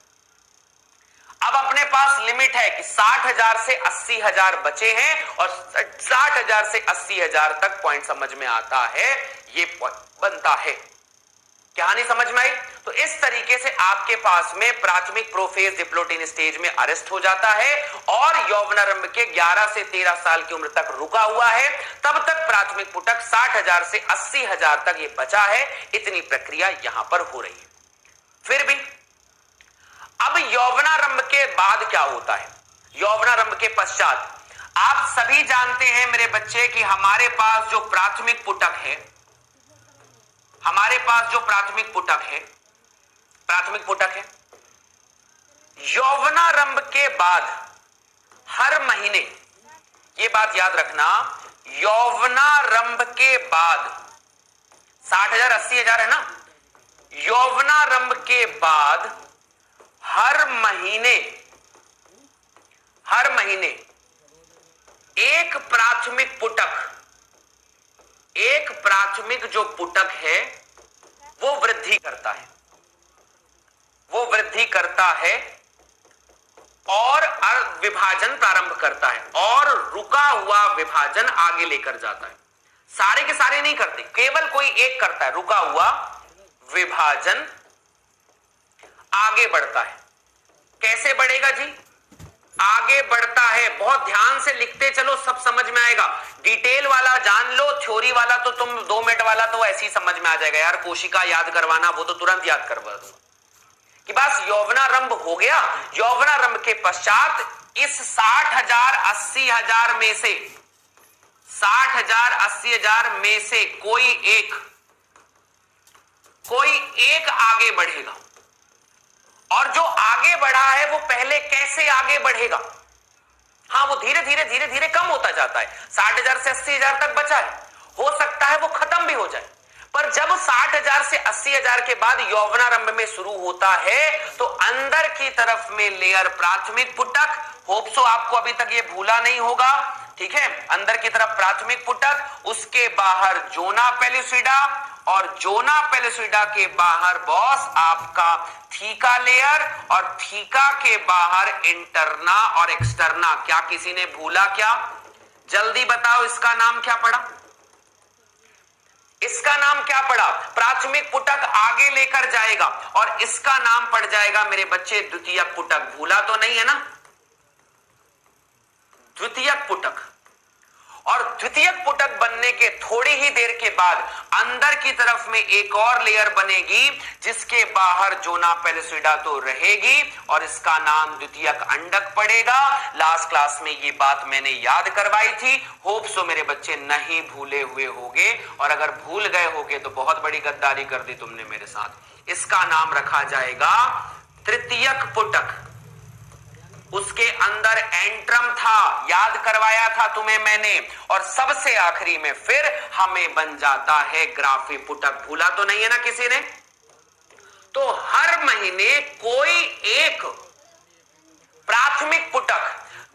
अब अपने पास लिमिट है कि 60,000 से 80,000 बचे हैं और 60,000 से 80,000 तक पॉइंट समझ में आता है, ये पॉइंट बनता है। कहानी समझ में आई? तो इस तरीके से आपके पास में प्राथमिक प्रोफेज डिप्लोटिन स्टेज में अरेस्ट हो जाता है और यौवनारंभ के 11 से 13 साल की उम्र तक रुका हुआ है, तब तक प्राथमिक पुटक 60,000 से 80,000 तक ये बचा है। इतनी प्रक्रिया यहां पर हो रही है। फिर भी अब यौवनारंभ के बाद क्या होता है? यौवनारंभ के पश्चात आप सभी जानते हैं मेरे बच्चे कि हमारे पास जो प्राथमिक पुटक है, हमारे पास जो प्राथमिक पुटक है, यौवनारंभ के बाद हर महीने, ये बात याद रखना, यौवनारंभ के बाद 60,000 80,000 है ना, यौवनारंभ के बाद हर महीने एक प्राथमिक जो पुटक है वो वृद्धि करता है और विभाजन प्रारंभ करता है और रुका हुआ विभाजन आगे लेकर जाता है। सारे के सारे नहीं करते, केवल कोई एक करता है, रुका हुआ विभाजन आगे बढ़ता है। कैसे बढ़ेगा जी? आगे बढ़ता है, बहुत ध्यान से लिखते चलो, सब समझ में आएगा। डिटेल वाला जान लो, थ्योरी वाला तो तुम 2 मिनट वाला तो ऐसे ही समझ में आ जाएगा यार, कोशिका याद करवाना वो तो तुरंत याद करवा दूंगा कि बस यौवनारंभ हो गया। यौवनारंभ के पश्चात इस 60,000 80,000 में से 60,000 80,000 में से कोई एक आगे बढ़ेगा और जो आगे बढ़ा है वो पहले कैसे आगे बढ़ेगा? हाँ, वो धीरे धीरे कम होता जाता है। 60,000 से 80,000 तक बचा है, हो सकता है वो खत्म भी हो जाए, पर जब 60,000 से 80,000 के बाद यौवनारंभ में शुरू होता है तो अंदर की तरफ में लेयर प्राथमिक पुटक, होप्सो आपको अभी तक ये भूला नहीं होगा, ठीक है? अंदर की तरफ प्राथमिक पुटक, उसके बाहर जोना पेलुसिडा और जोना पेलुसिडा के बाहर बॉस आपका थीका लेयर और थीका के बाहर इंटरना और एक्सटर्ना। क्या किसी ने भूला क्या? जल्दी बताओ, इसका नाम क्या पड़ा? इसका नाम क्या पड़ा? प्राथमिक पुटक आगे लेकर जाएगा और इसका नाम पड़ जाएगा मेरे बच्चे द्वितीयक पुटक। भूला तो नहीं है ना? द्वितीयक पुटक। और द्वितीयक पुटक बनने के थोड़ी ही देर के बाद अंदर की तरफ में एक और लेयर बनेगी जिसके बाहर जोना पेलुसिडा तो रहेगी और इसका नाम द्वितीयक अंडक पड़ेगा। लास्ट क्लास में ये बात मैंने याद करवाई थी, होप सो मेरे बच्चे नहीं भूले हुए होंगे, और अगर भूल गए होंगे तो बहुत बड़ी गद्दारी कर दी तुमने मेरे साथ। इसका नाम रखा जाएगा तृतीयक पुटक। उसके अंदर एंट्रम था, याद करवाया था तुम्हें मैंने, और सबसे आखिरी में फिर हमें बन जाता है ग्राफी पुटक। भूला तो नहीं है ना किसी ने? तो हर महीने कोई एक प्राथमिक पुटक,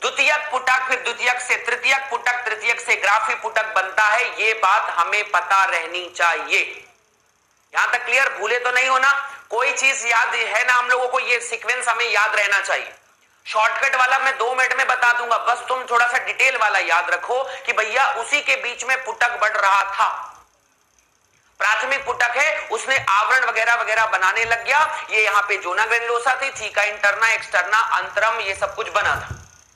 द्वितीयक पुटक, फिर द्वितीयक से तृतीयक पुटक, तृतीयक से ग्राफी पुटक बनता है। ये बात हमें पता रहनी चाहिए। यहां तक क्लियर? भूले तो नहीं होना? कोई चीज याद है ना हम लोगों को? ये सीक्वेंस हमें याद रहना चाहिए। शॉर्टकट वाला मैं 2 मिनट में बता दूंगा, बस तुम थोड़ा सा डिटेल वाला याद रखो कि भैया उसी के बीच में पुटक बढ़ रहा था। प्राथमिक पुटक है, उसने आवरण वगैरह वगैरह बनाने लग गया। ये यहां पे जोना ग्रेनुलोसा थी, थीका इंटरना, एक्सटर्ना, अंतरम, ये सब कुछ बना था।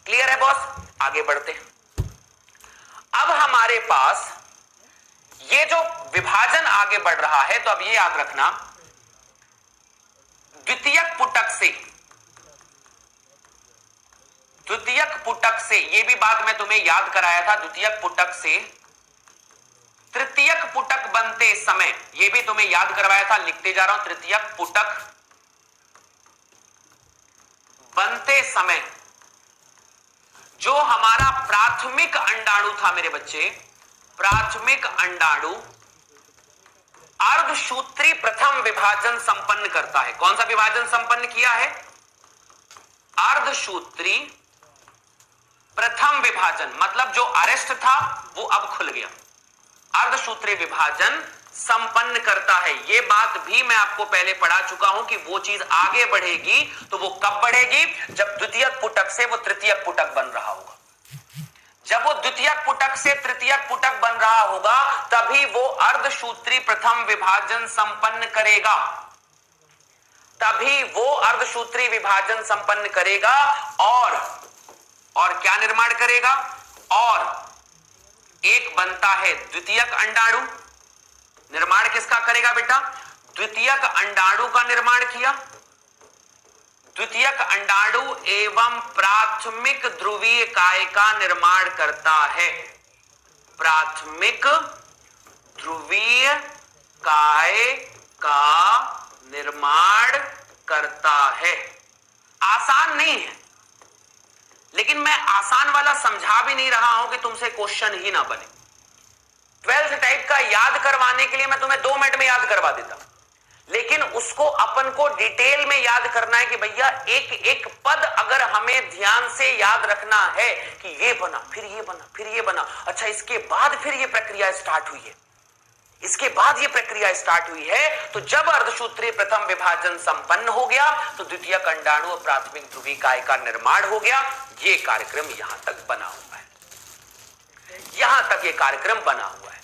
क्लियर है बॉस? आगे बढ़ते हैं। अब हमारे पास ये जो विभाजन आगे बढ़ रहा है, तो अब ये याद रखना, द्वितीयक पुटक से ये भी बात मैं तुम्हें याद कराया था, द्वितीयक पुटक से तृतीयक पुटक बनते समय, ये भी तुम्हें याद करवाया था, लिखते जा रहा हूं, तृतीयक पुटक बनते समय जो हमारा प्राथमिक अंडाणु था मेरे बच्चे, प्राथमिक अंडाणु अर्धसूत्री प्रथम विभाजन संपन्न करता है। कौन सा विभाजन संपन्न किया है? अर्धसूत्री प्रथम विभाजन, मतलब जो अरेस्ट था वो अब खुल गया। अर्धसूत्री विभाजन संपन्न करता है। ये बात भी मैं आपको पहले पढ़ा चुका हूं कि वो चीज आगे बढ़ेगी तो वो कब बढ़ेगी? जब द्वितीयक पुटक से वो तृतीयक पुटक बन रहा होगा। जब वो द्वितीयक पुटक से तृतीयक पुटक बन रहा होगा तभी वो अर्धसूत्री प्रथम विभाजन संपन्न करेगा, तभी वो अर्धसूत्री विभाजन संपन्न करेगा। और क्या निर्माण करेगा? और एक बनता है द्वितीयक अंडाणु। निर्माण किसका करेगा बेटा? द्वितीयक अंडाणु का निर्माण किया। द्वितीयक अंडाणु एवं प्राथमिक ध्रुवीय काय का निर्माण करता है। प्राथमिक ध्रुवीय काय का निर्माण करता है। आसान नहीं है, लेकिन मैं आसान वाला समझा भी नहीं रहा हूं कि तुमसे क्वेश्चन ही ना बने। 12th टाइप का याद करवाने के लिए मैं तुम्हें 2 मिनट में याद करवा देता, लेकिन उसको अपन को डिटेल में याद करना है कि भैया एक एक पद अगर हमें ध्यान से याद रखना है कि ये बना, फिर ये बना, फिर ये बना, अच्छा इसके बाद फिर ये प्रक्रिया स्टार्ट हुई है, इसके बाद ये प्रक्रिया स्टार्ट हुई है। तो जब अर्धसूत्री प्रथम विभाजन संपन्न हो गया तो द्वितीयक अंडाणु और प्राथमिक ध्रुवीय काय का निर्माण हो गया। ये कार्यक्रम यहां तक बना हुआ है, यहां तक ये कार्यक्रम बना हुआ है।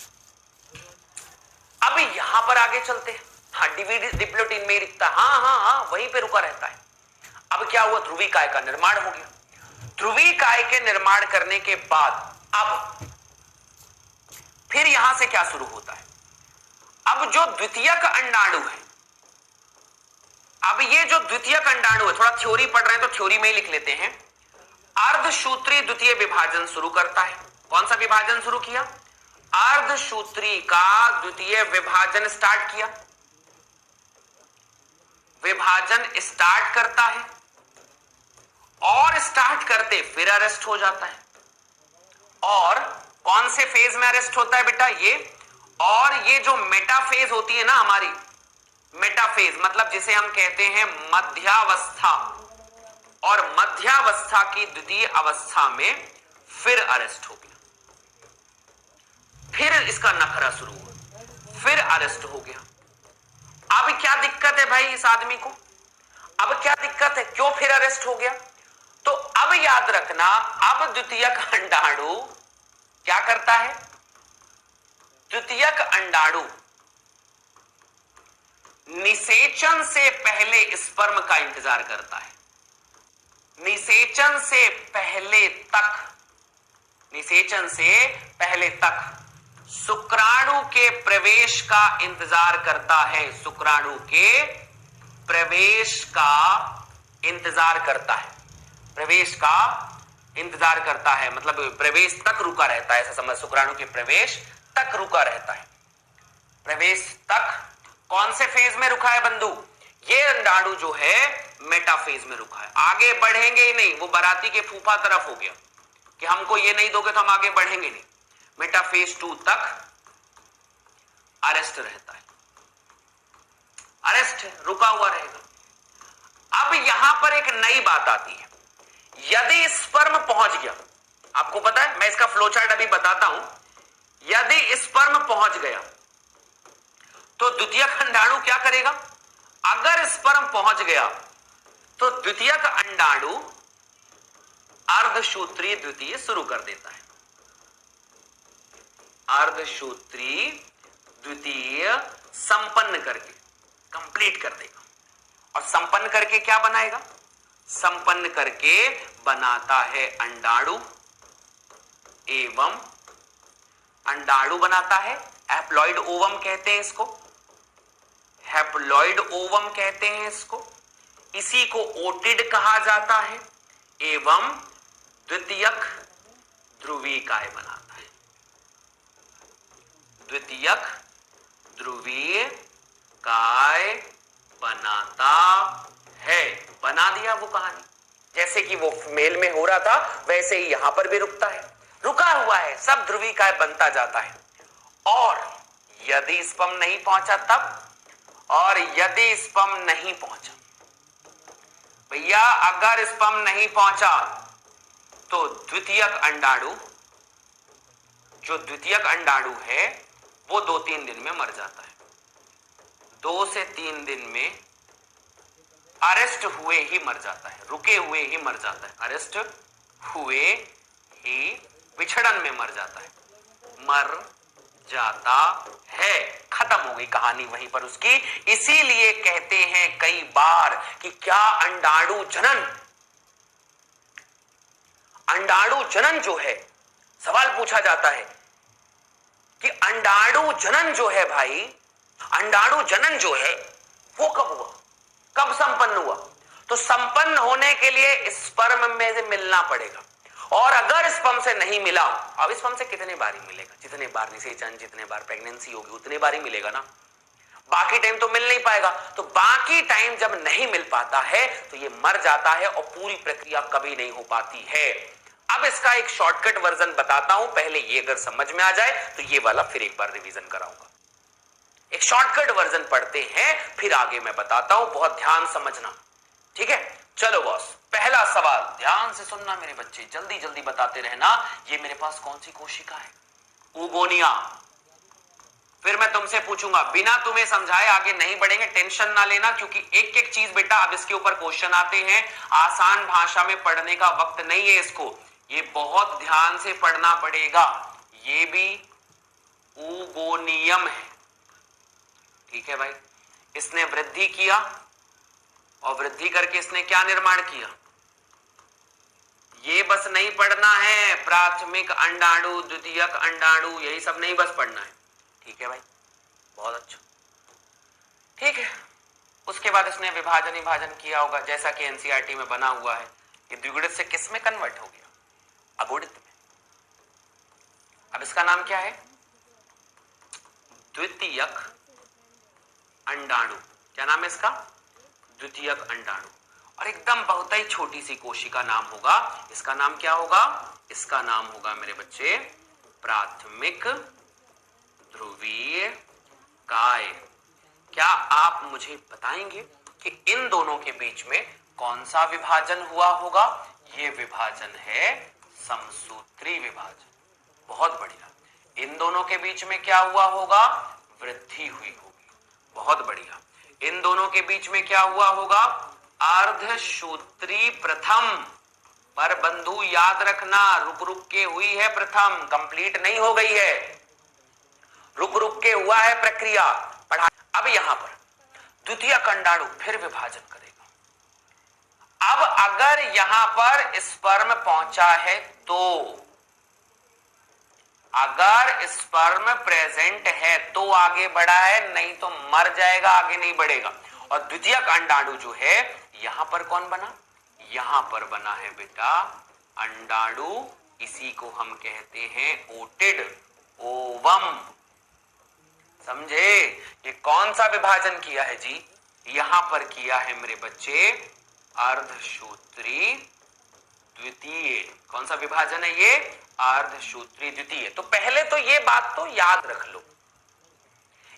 अब यहां पर आगे चलते हैं। हाँ, डिप्लोटिन में रिक्ता, हाँ वहीं पे रुका रहता है। अब क्या हुआ? ध्रुवीय काय का निर्माण हो गया। ध्रुवीय काय के निर्माण करने के बाद अब फिर यहां से क्या शुरू होता है? अब जो द्वितीयक अंडाणु है, अब ये जो द्वितीयक अंडाणु है, थोड़ा थ्योरी पढ़ रहे हैं तो थ्योरी में ही लिख लेते हैं। अर्धसूत्री द्वितीय विभाजन शुरू करता है। कौन सा विभाजन शुरू किया? अर्धसूत्री का द्वितीय विभाजन स्टार्ट किया। विभाजन स्टार्ट करता है और स्टार्ट करते फिर अरेस्ट हो जाता है। और कौन से फेज में अरेस्ट होता है बेटा? ये। और ये जो मेटाफेज होती है ना हमारी, मेटाफेज मतलब जिसे हम कहते हैं मध्यावस्था, और मध्यावस्था की द्वितीय अवस्था में फिर अरेस्ट हो गया। फिर इसका नखरा शुरू हुआ, फिर अरेस्ट हो गया। अब क्या दिक्कत है भाई इस आदमी को? अब क्या दिक्कत है? क्यों फिर अरेस्ट हो गया? तो अब याद रखना, अब द्वितीयक अंडाणु क्या करता है? द्वितीयक अंडाणु निषेचन से पहले स्पर्म का इंतजार करता है। निषेचन से पहले तक, निषेचन से पहले तक शुक्राणु के प्रवेश का इंतजार करता है। शुक्राणु के प्रवेश का इंतजार करता है। प्रवेश का इंतजार करता है मतलब प्रवेश तक रुका रहता है, ऐसा समझ। शुक्राणु के प्रवेश तक रुका रहता है। प्रवेश तक कौन से फेज में रुका है बंधु? ये अंडाणु जो है मेटाफेज में रुका है। आगे बढ़ेंगे ही नहीं, वो बाराती के फूफा तरफ हो गया कि हमको ये नहीं दोगे तो हम आगे बढ़ेंगे नहीं। मेटाफेज 2 तक अरेस्ट रहता है, अरेस्ट रुका हुआ रहेगा। अब यहां पर एक नई बात आती है। यदि स्पर्म पहुंच गया, आपको पता है, मैं इसका फ्लोचार्ट अभी बताता हूं। यदि स्पर्म पहुंच गया तो द्वितीयक अंडाणु क्या करेगा? अगर स्पर्म पहुंच गया तो द्वितीयक अंडाणु अर्धसूत्री द्वितीय शुरू कर देता है। अर्धसूत्री द्वितीय संपन्न करके कंप्लीट कर देगा। और संपन्न करके क्या बनाएगा? संपन्न करके बनाता है अंडाणु एवं अंडाणु बनाता है। हैप्लॉइड ओवम कहते हैं इसको, हैप्लॉइड ओवम कहते हैं इसको। इसी को ओटिड कहा जाता है एवं द्वितीयक ध्रुवीय काय बनाता है। द्वितीयक ध्रुवीय काय बनाता है। बना दिया वो कहानी। कि वो मेल में हो रहा था वैसे ही यहां पर भी रुकता है, रुका हुआ है, सब ध्रुवीकाय बनता जाता है। और यदि स्पर्म नहीं पहुंचा तब, और यदि स्पर्म नहीं पहुंचा, भैया अगर स्पर्म नहीं पहुंचा तो द्वितीयक अंडाणु, जो द्वितीयक अंडाणु है वो 2-3 दिन में मर जाता है। 2 से 3 दिन में अरेस्ट हुए ही मर जाता है, रुके हुए ही मर जाता है, अरेस्ट हुए ही विछड़न में मर जाता है, मर जाता है। खत्म हो गई कहानी वहीं पर उसकी। इसीलिए कहते हैं कई बार कि क्या अंडाणु जनन, अंडाणु जनन जो है, सवाल पूछा जाता है कि अंडाणु जनन जो है भाई, अंडाणु जनन जो है वो कब हुआ, कब संपन्न हुआ? तो संपन्न होने के लिए स्पर्म में से मिलना पड़ेगा, और अगर स्पर्म से नहीं मिला, अब स्पर्म से कितने बार ही मिलेगा, जितने बार निषेचन, जितने बार प्रेगनेंसी होगी उतने बार ही मिलेगा ना, बाकी टाइम तो मिल नहीं पाएगा। तो बाकी टाइम जब नहीं मिल पाता है तो ये मर जाता है और पूरी प्रक्रिया कभी नहीं हो पाती है। अब इसका एक शॉर्टकट वर्जन बताता हूं, पहले ये अगर समझ में आ जाए तो ये वाला फिर एक बार रिवीजन कराऊंगा। एक शॉर्टकट वर्जन पढ़ते हैं, फिर आगे मैं बताता हूं, बहुत ध्यान समझना, ठीक है? चलो बॉस, पहला सवाल ध्यान से सुनना मेरे बच्चे, जल्दी जल्दी बताते रहना। ये मेरे पास कौन सी कोशिका है? ऊगोनिया। फिर मैं तुमसे पूछूंगा, बिना तुम्हें समझाए आगे नहीं बढ़ेंगे, टेंशन ना लेना, क्योंकि एक एक चीज बेटा अब इसके ऊपर क्वेश्चन आते हैं, आसान भाषा में पढ़ने का वक्त नहीं है इसको, ये बहुत ध्यान से पढ़ना पड़ेगा। ये भी ऊगोनियम है, ठीक है भाई? इसने वृद्धि किया और वृद्धि करके इसने क्या निर्माण किया? ये बस नहीं पढ़ना है, प्राथमिक अंडाणु, द्वितीयक अंडाणु, यही सब नहीं बस पढ़ना है, ठीक है भाई? बहुत अच्छा, ठीक है। उसके बाद इसने विभाजन विभाजन किया होगा, जैसा कि एनसीईआरटी में बना हुआ है। ये द्विगुणित से किस में कन्वर्ट हो गया? अगुणित में। अब इसका नाम क्या है? द्वितीयक अंडाणु। क्या नाम है इसका? द्वितीयक अंडाणु। और एकदम बहुत ही छोटी सी कोशिका नाम होगा, इसका नाम क्या होगा? इसका नाम होगा मेरे बच्चे प्राथमिक ध्रुवीय काय। क्या आप मुझे बताएंगे कि इन दोनों के बीच में कौन सा विभाजन हुआ होगा? ये विभाजन है समसूत्री विभाजन। बहुत बढ़िया। इन दोनों के बीच में क्या हुआ होगा? वृद्धि हुई होगी। बहुत बढ़िया। इन दोनों के बीच में क्या हुआ होगा? अर्धसूत्री प्रथम। पर बंधु याद रखना, रुक रुक के हुई है प्रथम, कंप्लीट नहीं हो गई है, रुक रुक के हुआ है प्रक्रिया। पढ़ा। अब यहां पर द्वितीयक अंडाणु फिर विभाजन करेगा। अब अगर यहां पर स्पर्म पहुंचा है तो, अगर स्पर्म प्रेजेंट है तो आगे बढ़ा है, नहीं तो मर जाएगा, आगे नहीं बढ़ेगा। और द्वितीयक अंडाणु जो है यहां पर कौन बना? यहां पर बना है बेटा अंडाणु, इसी को हम कहते हैं ओटिड, ओवम। समझे? ये कौन सा विभाजन किया है जी? यहां पर किया है मेरे बच्चे अर्धसूत्री द्वितीय। कौन सा विभाजन है ये? अर्धसूत्री द्वितीय। तो पहले तो ये बात तो याद रख लो,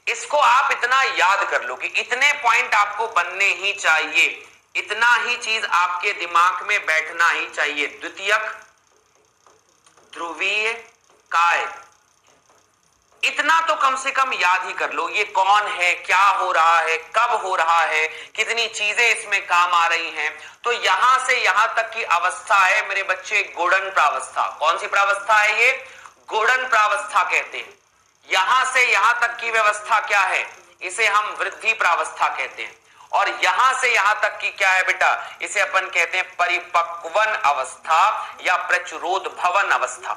इसको आप इतना याद कर लो कि इतने पॉइंट आपको बनने ही चाहिए, इतना ही चीज आपके दिमाग में बैठना ही चाहिए। द्वितीयक ध्रुवीय काय, इतना तो कम से कम याद ही कर लो। ये कौन है, क्या हो रहा है, कब हो रहा है, कितनी चीजें इसमें काम आ रही हैं। तो यहां से यहां तक की अवस्था है मेरे बच्चे गुणन प्रावस्था। कौन सी प्रावस्था है ये? गुणन प्रावस्था कहते हैं। यहां से यहां तक की व्यवस्था क्या है? इसे हम वृद्धि प्रावस्था कहते हैं। और यहां से यहां तक की क्या है बेटा? इसे अपन कहते हैं परिपक्वन अवस्था या प्रचुरोद्भवन अवस्था।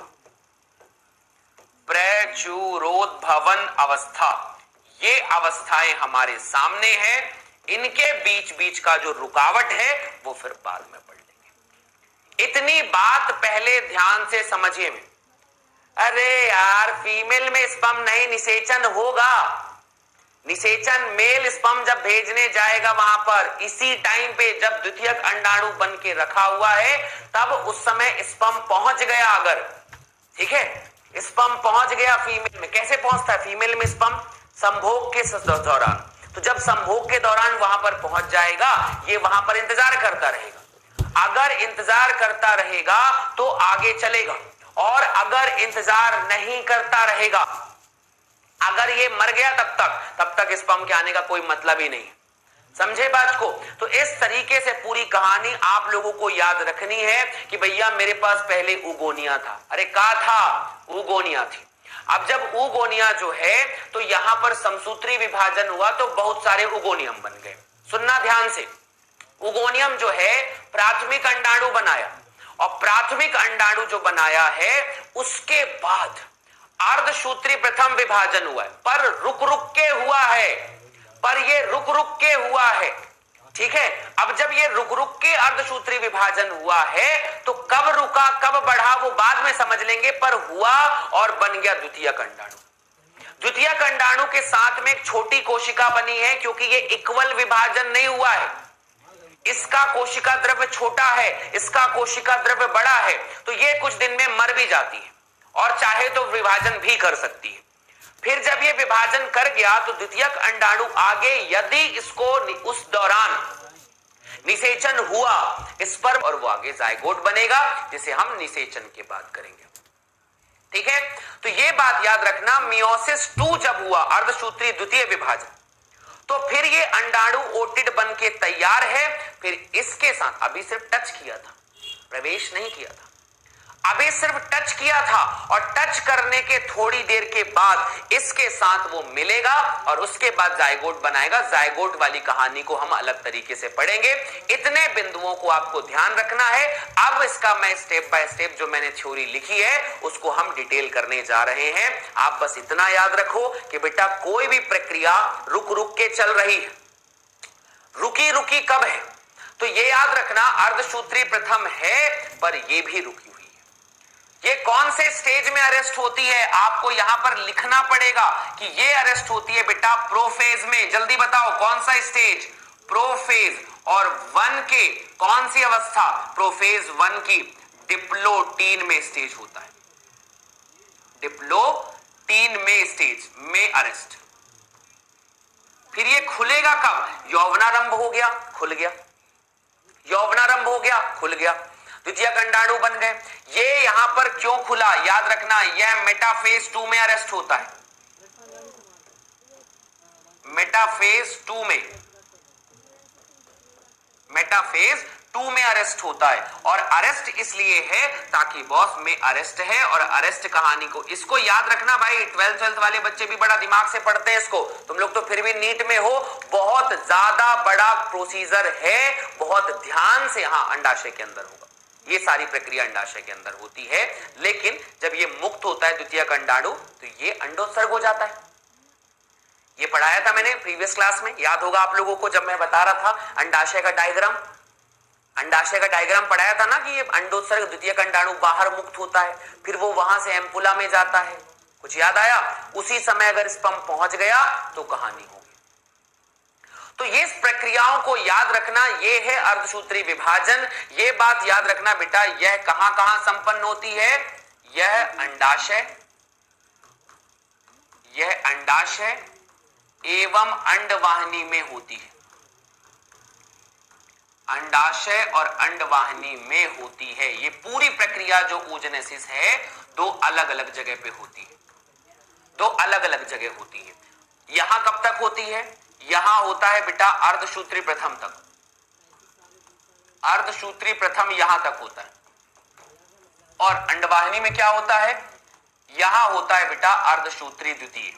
प्रचुरोद्भवन अवस्था, ये अवस्थाएं हमारे सामने है। इनके बीच बीच का जो रुकावट है वो फिर बाद में पढ़ लेंगे। इतनी बात पहले ध्यान से समझिए में। अरे यार, फीमेल में स्पर्म नहीं निषेचन होगा, निषेचन मेल स्पर्म जब भेजने जाएगा वहां पर, इसी टाइम पे जब द्वितीयक अंडाणु बन के रखा हुआ है, तब उस समय स्पर्म पहुंच गया अगर, ठीक है, स्पर्म पहुंच गया फीमेल में। कैसे पहुंचता है फीमेल में स्पर्म? संभोग के दौरान। तो जब संभोग के दौरान वहां पर पहुंच जाएगा, ये वहां पर इंतजार करता रहेगा। अगर इंतजार करता रहेगा तो आगे चलेगा, और अगर इंतजार नहीं करता रहेगा, अगर ये मर गया तब तक स्पर्म के आने का कोई मतलब ही नहीं। समझे बात को? तो इस तरीके से पूरी कहानी आप लोगों को याद रखनी है कि भैया मेरे पास पहले उगोनिया था। अरे क्या था? उगोनिया थी। अब जब उगोनिया जो है, तो यहां पर समसूत्री विभाजन हुआ तो बहुत सारे उगोनियम बन गए। सुनना ध्यान से, उगोनियम जो है प्राथमिक अंडाणु बनाया, और प्राथमिक अंडाणु जो बनाया है उसके बाद अर्धसूत्री प्रथम विभाजन हुआ है, पर रुक रुक के हुआ है, पर ये रुक रुक के हुआ है, ठीक है। अब जब ये रुक रुक के अर्धसूत्री विभाजन हुआ है, तो कब रुका कब बढ़ा वो बाद में समझ लेंगे, पर हुआ और बन गया द्वितीयक अंडाणु। द्वितीयक अंडाणु के साथ में एक छोटी कोशिका बनी है, क्योंकि ये इक्वल विभाजन नहीं हुआ है। इसका कोशिका द्रव्य छोटा है, इसका कोशिका द्रव्य बड़ा है, तो ये कुछ दिन में मर भी जाती है और चाहे तो विभाजन भी कर सकती है। फिर जब ये विभाजन कर गया तो द्वितीयक अंडाणु आगे, यदि इसको उस दौरान निषेचन हुआ स्पर्म, और वो आगे जायगोट बनेगा, जिसे हम निषेचन के बाद करेंगे, ठीक है। तो ये बात याद रखना, मियोसिस 2 जब हुआ, अर्धसूत्री द्वितीय विभाजन, तो फिर ये अंडाणु ओटिड बन के तैयार है। फिर इसके साथ अभी सिर्फ टच किया था, प्रवेश नहीं किया था, अभी सिर्फ टच किया था, और टच करने के थोड़ी देर के बाद इसके साथ वो मिलेगा और उसके बाद जायगोट बनाएगा। जायगोट वाली कहानी को हम अलग तरीके से पढ़ेंगे। इतने बिंदुओं को आपको ध्यान रखना है। अब इसका मैं स्टेप बाय स्टेप जो मैंने थ्योरी लिखी है उसको हम डिटेल करने जा रहे हैं। आप बस इतना याद रखो कि बेटा कोई भी प्रक्रिया रुक रुक के चल रही है। रुकी रुकी कब है? तो ये याद रखना, अर्धसूत्री प्रथम है पर ये भी रुकी। ये कौन से स्टेज में अरेस्ट होती है? आपको यहां पर लिखना पड़ेगा कि ये अरेस्ट होती है बेटा प्रोफेज में। जल्दी बताओ कौन सा स्टेज? प्रोफेज। और 1 के कौन सी अवस्था? प्रोफेज 1 की डिप्लोटीन में स्टेज होता है। डिप्लोटीन में स्टेज में अरेस्ट। फिर ये खुलेगा कब? यौवनारंभ हो गया, खुल गया, यौवनारंभ हो गया, खुल गया, द्वितीयक अंडाणु बन गए। ये यहां पर क्यों खुला? याद रखना, यह मेटाफेज 2 में अरेस्ट होता है। मेटाफेज 2 में, मेटाफेज 2 में अरेस्ट होता है। और अरेस्ट इसलिए है ताकि बॉस में अरेस्ट है, और अरेस्ट कहानी को इसको याद रखना भाई। 12th वाले बच्चे भी बड़ा दिमाग से पढ़ते हैं इसको। तुम लोग तो फिर भी नीट में हो। बहुत ज्यादा बड़ा प्रोसीजर है, बहुत ध्यान से। हाँ, अंडाशय के अंदर होगा, ये सारी प्रक्रिया अंडाशय के अंदर होती है। लेकिन जब ये मुक्त होता है द्वितीयक अंडाणु, तो ये अंडोत्सर्ग हो जाता है। ये पढ़ाया था मैंने प्रीवियस क्लास में, याद होगा आप लोगों को, जब मैं बता रहा था अंडाशय का डायग्राम। अंडाशय का डायग्राम पढ़ाया था ना कि ये अंडोत्सर्ग द्वितीयक अंडाणु बाहर मुक्त होता है, फिर वो वहां से एम्पुला में जाता है। कुछ याद आया? उसी समय अगर स्पर्म पहुंच गया तो कहानी होगी। तो ये प्रक्रियाओं को याद रखना, ये है अर्धसूत्री विभाजन। ये बात याद रखना बेटा, यह कहां कहां संपन्न होती है? यह अंडाशय एवं अंडवाहिनी में होती है। अंडाशय और अंडवाहिनी में होती है। ये पूरी प्रक्रिया जो oogenesis है, 2 अलग अलग जगह पे होती है, 2 अलग अलग जगह होती है। यहां कब तक होती है? यहां होता है बेटा अर्धसूत्री प्रथम तक। अर्धसूत्री प्रथम यहां तक होता है। और अंडवाहिनी में क्या होता है? यहां होता है बेटा अर्धसूत्री द्वितीय।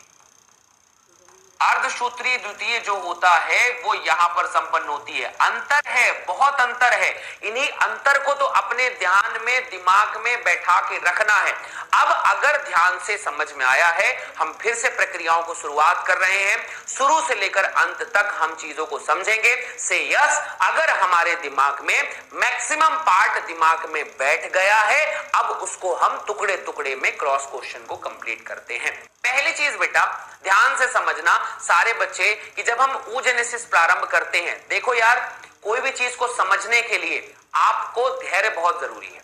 अर्धसूत्री द्वितीय जो होता है वो यहां पर संपन्न होती है। अंतर है, बहुत अंतर है। इन्हीं अंतर को तो अपने ध्यान में, दिमाग में बैठा के रखना है। अब अगर ध्यान से समझ में आया है, हम फिर से प्रक्रियाओं को शुरुआत कर रहे हैं। शुरू से लेकर अंत तक हम चीजों को समझेंगे। से यस, अगर हमारे दिमाग में मैक्सिमम पार्ट दिमाग में बैठ गया है, अब उसको हम टुकड़े टुकड़े में क्रॉस क्वेश्चन को कंप्लीट करते हैं। पहली चीज बेटा ध्यान से समझना, सारे बच्चे कि जब हम oogenesis प्रारंभ करते हैं, देखो यार कोई भी चीज को समझने के लिए आपको धैर्य बहुत जरूरी है।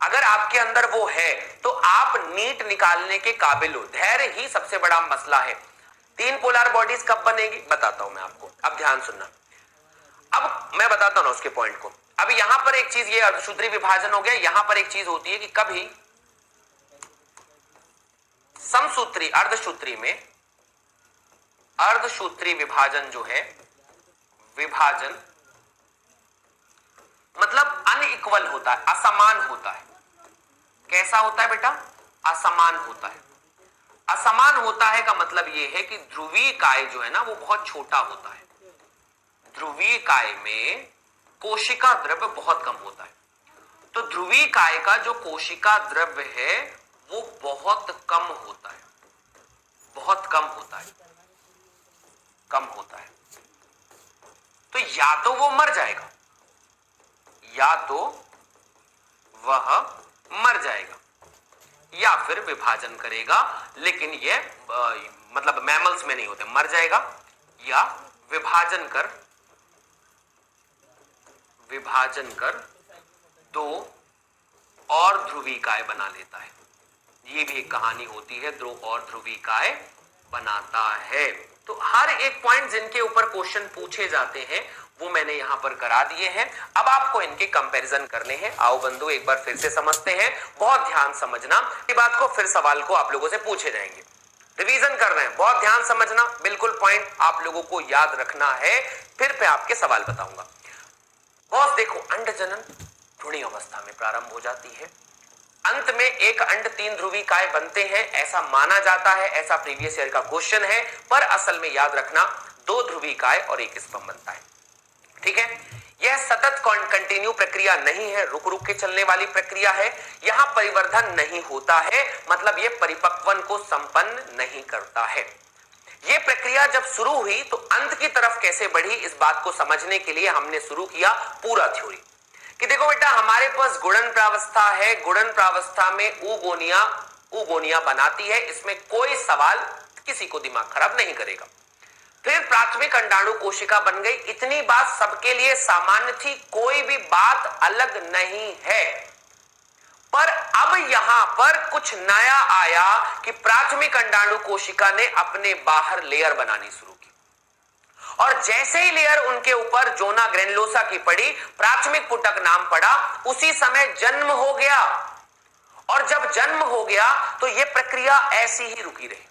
अगर आपके अंदर वो है तो आप नीट निकालने के काबिल हो। धैर्य ही सबसे बड़ा मसला है। 3 पोलर बॉडीज कब बनेगी बताता हूं मैं आपको, अब ध्यान सुनना। अब मैं बताता हूं ना उसके पॉइंट को। अब यहां पर एक चीज, ये अर्धसूत्री विभाजन हो गया। यहां पर एक चीज होती है कि कभी समसूत्री अर्धसूत्री में अर्धसूत्री विभाजन जो है, विभाजन मतलब अनइक्वल होता है, असमान होता है। कैसा होता है बेटा? असमान होता है। असमान होता है का मतलब यह है कि ध्रुवीय काय जो है ना वो बहुत छोटा होता है। ध्रुवीय काय में कोशिका द्रव्य बहुत कम होता है। तो ध्रुवीय काय का जो कोशिका द्रव्य है वो बहुत कम होता है, बहुत कम होता है, कम होता है। तो या तो वो मर जाएगा, या तो वह मर जाएगा, या फिर विभाजन करेगा। लेकिन ये मतलब मैमल्स में नहीं होते। मर जाएगा या विभाजन कर दो और ध्रुवीकाय बना लेता है। ये भी एक कहानी होती है, दो और ध्रुवीकाय बनाता है। तो हर एक पॉइंट जिनके ऊपर क्वेश्चन पूछे जाते हैं वो मैंने यहां पर करा दिए हैं। अब आपको इनके कंपैरिजन करने हैं। आओ बंधु एक बार फिर से समझते हैं, बहुत ध्यान समझना। ये बात को फिर सवाल को आप लोगों से पूछे जाएंगे, रिवीजन कर रहे हैं, बहुत ध्यान समझना, बिल्कुल पॉइंट आप लोगों को याद रखना है। फिर मैं आपके सवाल बताऊंगा। बॉस देखो, अंड जनन भ्रूणी अवस्था में प्रारंभ हो जाती है। अंत में एक अंड 3 ध्रुवीकाय बनते हैं ऐसा माना जाता है, ऐसा प्रीवियस ईयर का क्वेश्चन है। पर असल में याद रखना 2 ध्रुवीकाय और 1 स्तंभ बनता है। ठीक है, यह सतत कंटिन्यू प्रक्रिया नहीं है, रुक रुक के चलने वाली प्रक्रिया है। यहां परिवर्धन नहीं होता है, मतलब यह परिपक्वन को संपन्न नहीं करता है। यह प्रक्रिया जब शुरू हुई तो अंत की तरफ कैसे बढ़ी, इस बात को समझने के लिए हमने शुरू किया पूरा थ्योरी कि देखो बेटा हमारे पास गुणन प्रावस्था है। गुणन प्रावस्था में ऊगोनिया बनाती है, इसमें कोई सवाल किसी को दिमाग खराब नहीं करेगा। फिर प्राथमिक अंडाणु कोशिका बन गई। इतनी बात सबके लिए सामान्य थी, कोई भी बात अलग नहीं है। पर अब यहां पर कुछ नया आया कि प्राथमिक अंडाणु कोशिका ने अपने बाहर लेयर बनानी शुरू की, और जैसे ही लेयर उनके ऊपर जोना ग्रेनुलोसा की पड़ी, प्राथमिक पुटक नाम पड़ा, उसी समय जन्म हो गया। और जब जन्म हो गया तो यह प्रक्रिया ऐसी ही रुकी रही।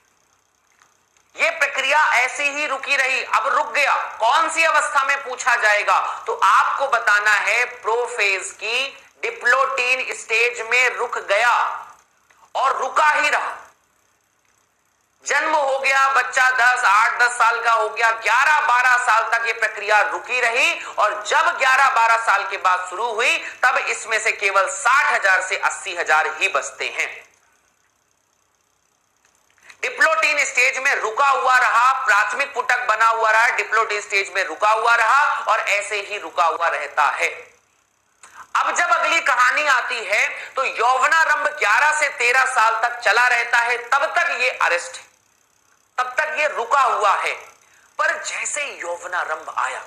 ये प्रक्रिया ऐसी ही रुकी रही। अब रुक गया, कौन सी अवस्था में पूछा जाएगा तो आपको बताना है प्रोफेज की डिप्लोटीन स्टेज में रुक गया और रुका ही रहा। जन्म हो गया, बच्चा 8-10 साल का हो गया, 11-12 साल तक ये प्रक्रिया रुकी रही। और जब 11-12 साल के बाद शुरू हुई तब इसमें से केवल 60,000 से 80,000 ही बचते हैं। डिप्लोटीन स्टेज में रुका हुआ रहा, प्राथमिक पुटक बना हुआ रहा, डिप्लोटीन स्टेज में रुका हुआ रहा और ऐसे ही रुका हुआ रहता है। अब जब अगली कहानी आती है तो यौवनारंभ 11 से 13 साल तक चला रहता है, तब तक ये अरेस्ट है, तब तक ये रुका हुआ है। पर जैसे यौवनारंभ आया,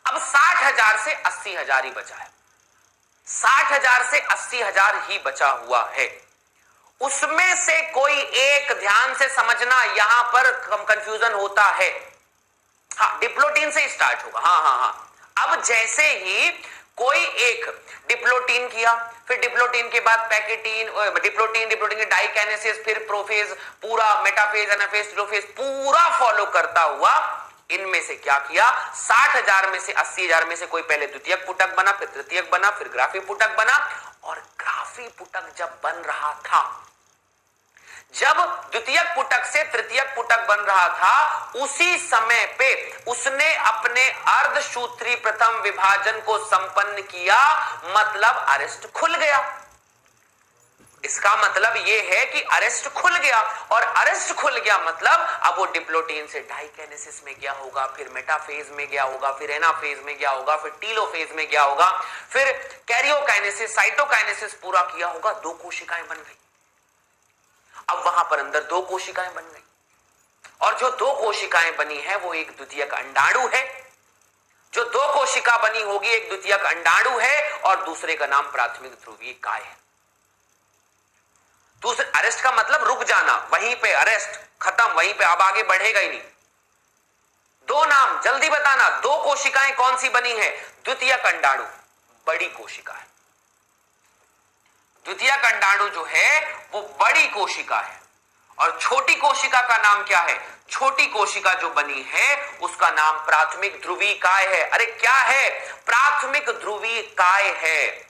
अब 60,000 से 80,000 ही बचा है। 60,000 से 80,000 ही बचा हुआ है। उसमें से कोई एक, ध्यान से समझना, यहां पर कंफ्यूजन होता है। हाँ, डिप्लोटीन से स्टार्ट होगा। हाँ। अब जैसे ही कोई एक डिप्लोटीन किया, फिर डिप्लोटीन के बाद पैकेटीन, डिप्लोटीन के डाइकाइनेसिस, फिर प्रोफेज, पूरा मेटाफेज, एनाफेज, टेलोफेज पूरा फॉलो करता हुआ इनमें से क्या किया, 60,000 में से 80,000 में से कोई पहले द्वितीयक पुटक बना, फिर तृतीयक बना, फिर ग्राफी पुटक बना। और ग्राफी पुटक जब बन रहा था, जब द्वितीयक पुटक से तृतीयक पुटक बन रहा था, उसी समय पे उसने अपने अर्धसूत्री प्रथम विभाजन को संपन्न किया, मतलब अरेस्ट खुल गया। इसका मतलब यह है कि अरेस्ट खुल गया, और अरेस्ट खुल गया मतलब अब वो डिप्लोटीन से डाइकाइनेसिस में गया होगा, फिर मेटाफेज में गया होगा, फिर एनाफेज में गया होगा, फिर टीलोफेज में गया होगा, फिर कैरियोकाइनेसिस, साइटोकाइनेसिस पूरा किया होगा, 2 कोशिकाएं बन गई। अब वहां पर अंदर 2 कोशिकाएं बन गई, और जो दो कोशिकाएं बनी है वो एक द्वितीयक अंडाणु है। जो दो कोशिका बनी होगी एक द्वितीयक अंडाणु है और दूसरे का नाम प्राथमिक ध्रुवीय काय है। दूसरे अरेस्ट का मतलब रुक जाना, वहीं पे अरेस्ट, खत्म, वहीं पे, अब आगे बढ़ेगा ही नहीं। दो नाम जल्दी बताना, दो कोशिकाएं कौन सी बनी है? द्वितीयक अंडाणु बड़ी कोशिका है। द्वितीयक अंडाणु जो है वो बड़ी कोशिका है और छोटी कोशिका का नाम क्या है? छोटी कोशिका जो बनी है उसका नाम प्राथमिक ध्रुवीय काय है। अरे क्या है? प्राथमिक ध्रुवीय काय है।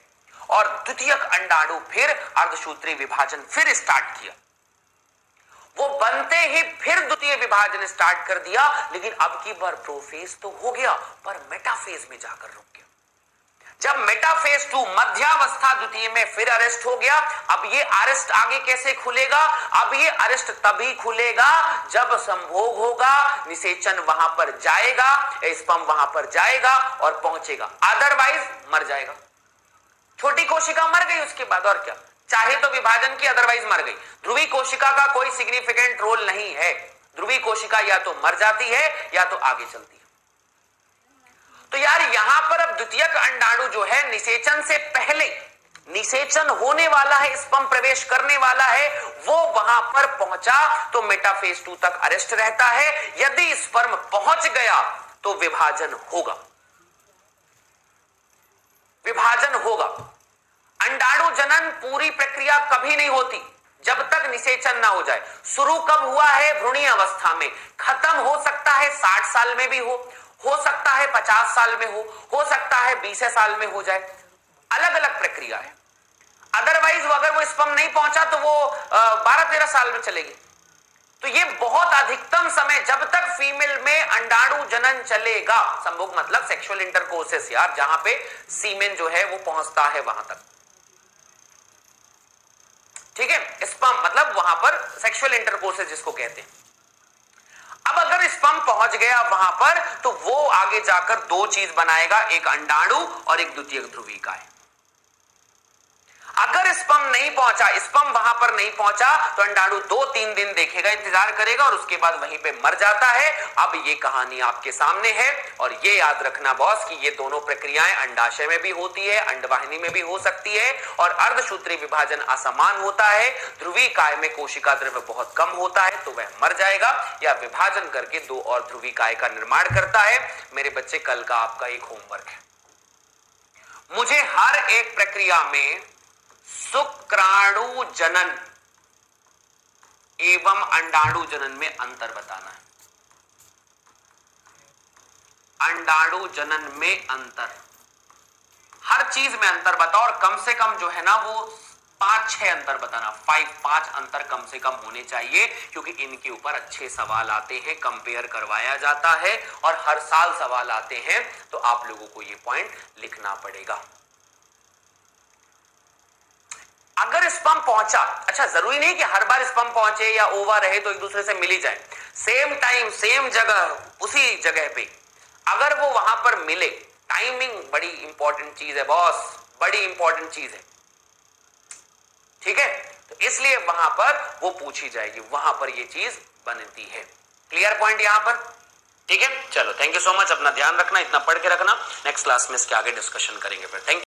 और द्वितीयक अंडाणु फिर अर्धसूत्री विभाजन फिर स्टार्ट किया। वो बनते ही फिर द्वितीय विभाजन स्टार्ट कर दिया, लेकिन अब की बार प्रोफेज तो हो गया पर मेटाफेज में जाकर रुक गया। जब मेटाफेज 2 मध्यावस्था द्वितीय में फिर अरेस्ट हो गया, अब ये अरेस्ट आगे कैसे खुलेगा? अब ये अरेस्ट तभी खुलेगा जब संभोग होगा, निषेचन वहां पर जाएगा, स्पर्म वहां पर जाएगा और पहुंचेगा, अदरवाइज मर जाएगा। छोटी कोशिका मर गई उसके बाद, और क्या, चाहे तो विभाजन की, अदरवाइज मर गई। ध्रुवीय कोशिका का कोई सिग्निफिकेंट रोल नहीं है। ध्रुवीय कोशिका या तो मर जाती है या तो आगे चलती है। तो यार यहां पर अब द्वितीयक अंडाणु जो है निषेचन से पहले, निषेचन होने वाला है, स्पर्म प्रवेश करने वाला है, वो वहां पर पहुंचा तो मेटाफेज 2 तक अरेस्ट रहता है। यदि स्पर्म पहुंच गया तो विभाजन होगा, विभाजन होगा। अंडाणु जनन पूरी प्रक्रिया कभी नहीं होती जब तक निषेचन ना हो जाए। शुरू कब हुआ है? भ्रूणीय अवस्था में। खत्म हो सकता है 60 साल में भी हो सकता है 50 साल में हो सकता है 20 साल में हो जाए, अलग अलग प्रक्रिया है। अदरवाइज अगर वो स्पर्म नहीं पहुंचा तो वो 12-13 साल में चलेगी। तो ये बहुत अधिकतम समय जब तक फीमेल में अंडाणु जनन चलेगा, संभोग मतलब सेक्सुअल इंटरकोर्सेस यार, जहां पे सीमेन जो है वो पहुंचता है वहां तक, ठीक है। स्पर्म मतलब वहां पर सेक्सुअल इंटरकोर्सेस जिसको कहते हैं। अब अगर स्पर्म पहुंच गया वहां पर तो वो आगे जाकर दो चीज बनाएगा, एक अंडाणु और एक द्वितीयक ध्रुवीय काय। अगर स्पर्म नहीं पहुंचा, स्पर्म वहां पर नहीं पहुंचा तो अंडाणु 2-3 दिन देखेगा, इंतजार करेगा और उसके बाद वहीं पे मर जाता है। अब ये कहानी आपके सामने है और ये याद रखना बॉस कि ये दोनों प्रक्रियाएं अंडाशय में भी होती है, अंडवाहिनी में भी हो सकती है और अर्धसूत्री विभाजन असमान होता है। ध्रुवीय काय में कोशिका द्रव्य बहुत कम होता है तो वह मर जाएगा या विभाजन करके दो और ध्रुवीय काय का निर्माण करता है। मेरे बच्चे, कल का आपका एक होमवर्क है, मुझे हर एक प्रक्रिया में शुक्राणु जनन एवं अंडाणु जनन में अंतर बताना है। अंडाणु जनन में अंतर, हर चीज में अंतर बताओ और कम से कम जो है ना वो 5-6 अंतर बताना, 5 अंतर कम से कम होने चाहिए, क्योंकि इनके ऊपर अच्छे सवाल आते हैं, कंपेयर करवाया जाता है और हर साल सवाल आते हैं, तो आप लोगों को ये पॉइंट लिखना पड़ेगा। अगर स्पर्म पहुंचा, अच्छा जरूरी नहीं कि हर बार स्पर्म पहुंचे या ओवा रहे तो एक दूसरे से मिल ही जाए, सेम टाइम सेम जगह उसी जगह पे अगर वो वहां पर मिले, टाइमिंग बड़ी इंपॉर्टेंट चीज है बॉस, बड़ी इंपॉर्टेंट चीज है, ठीक है। तो इसलिए वहां पर वो पूछी जाएगी, वहां पर ये चीज बनती है। क्लियर पॉइंट यहां पर, ठीक है। चलो थैंक यू सो मच, अपना ध्यान रखना, इतना पढ़ के रखना, नेक्स्ट क्लास में इसके आगे डिस्कशन करेंगे फिर। Thank you.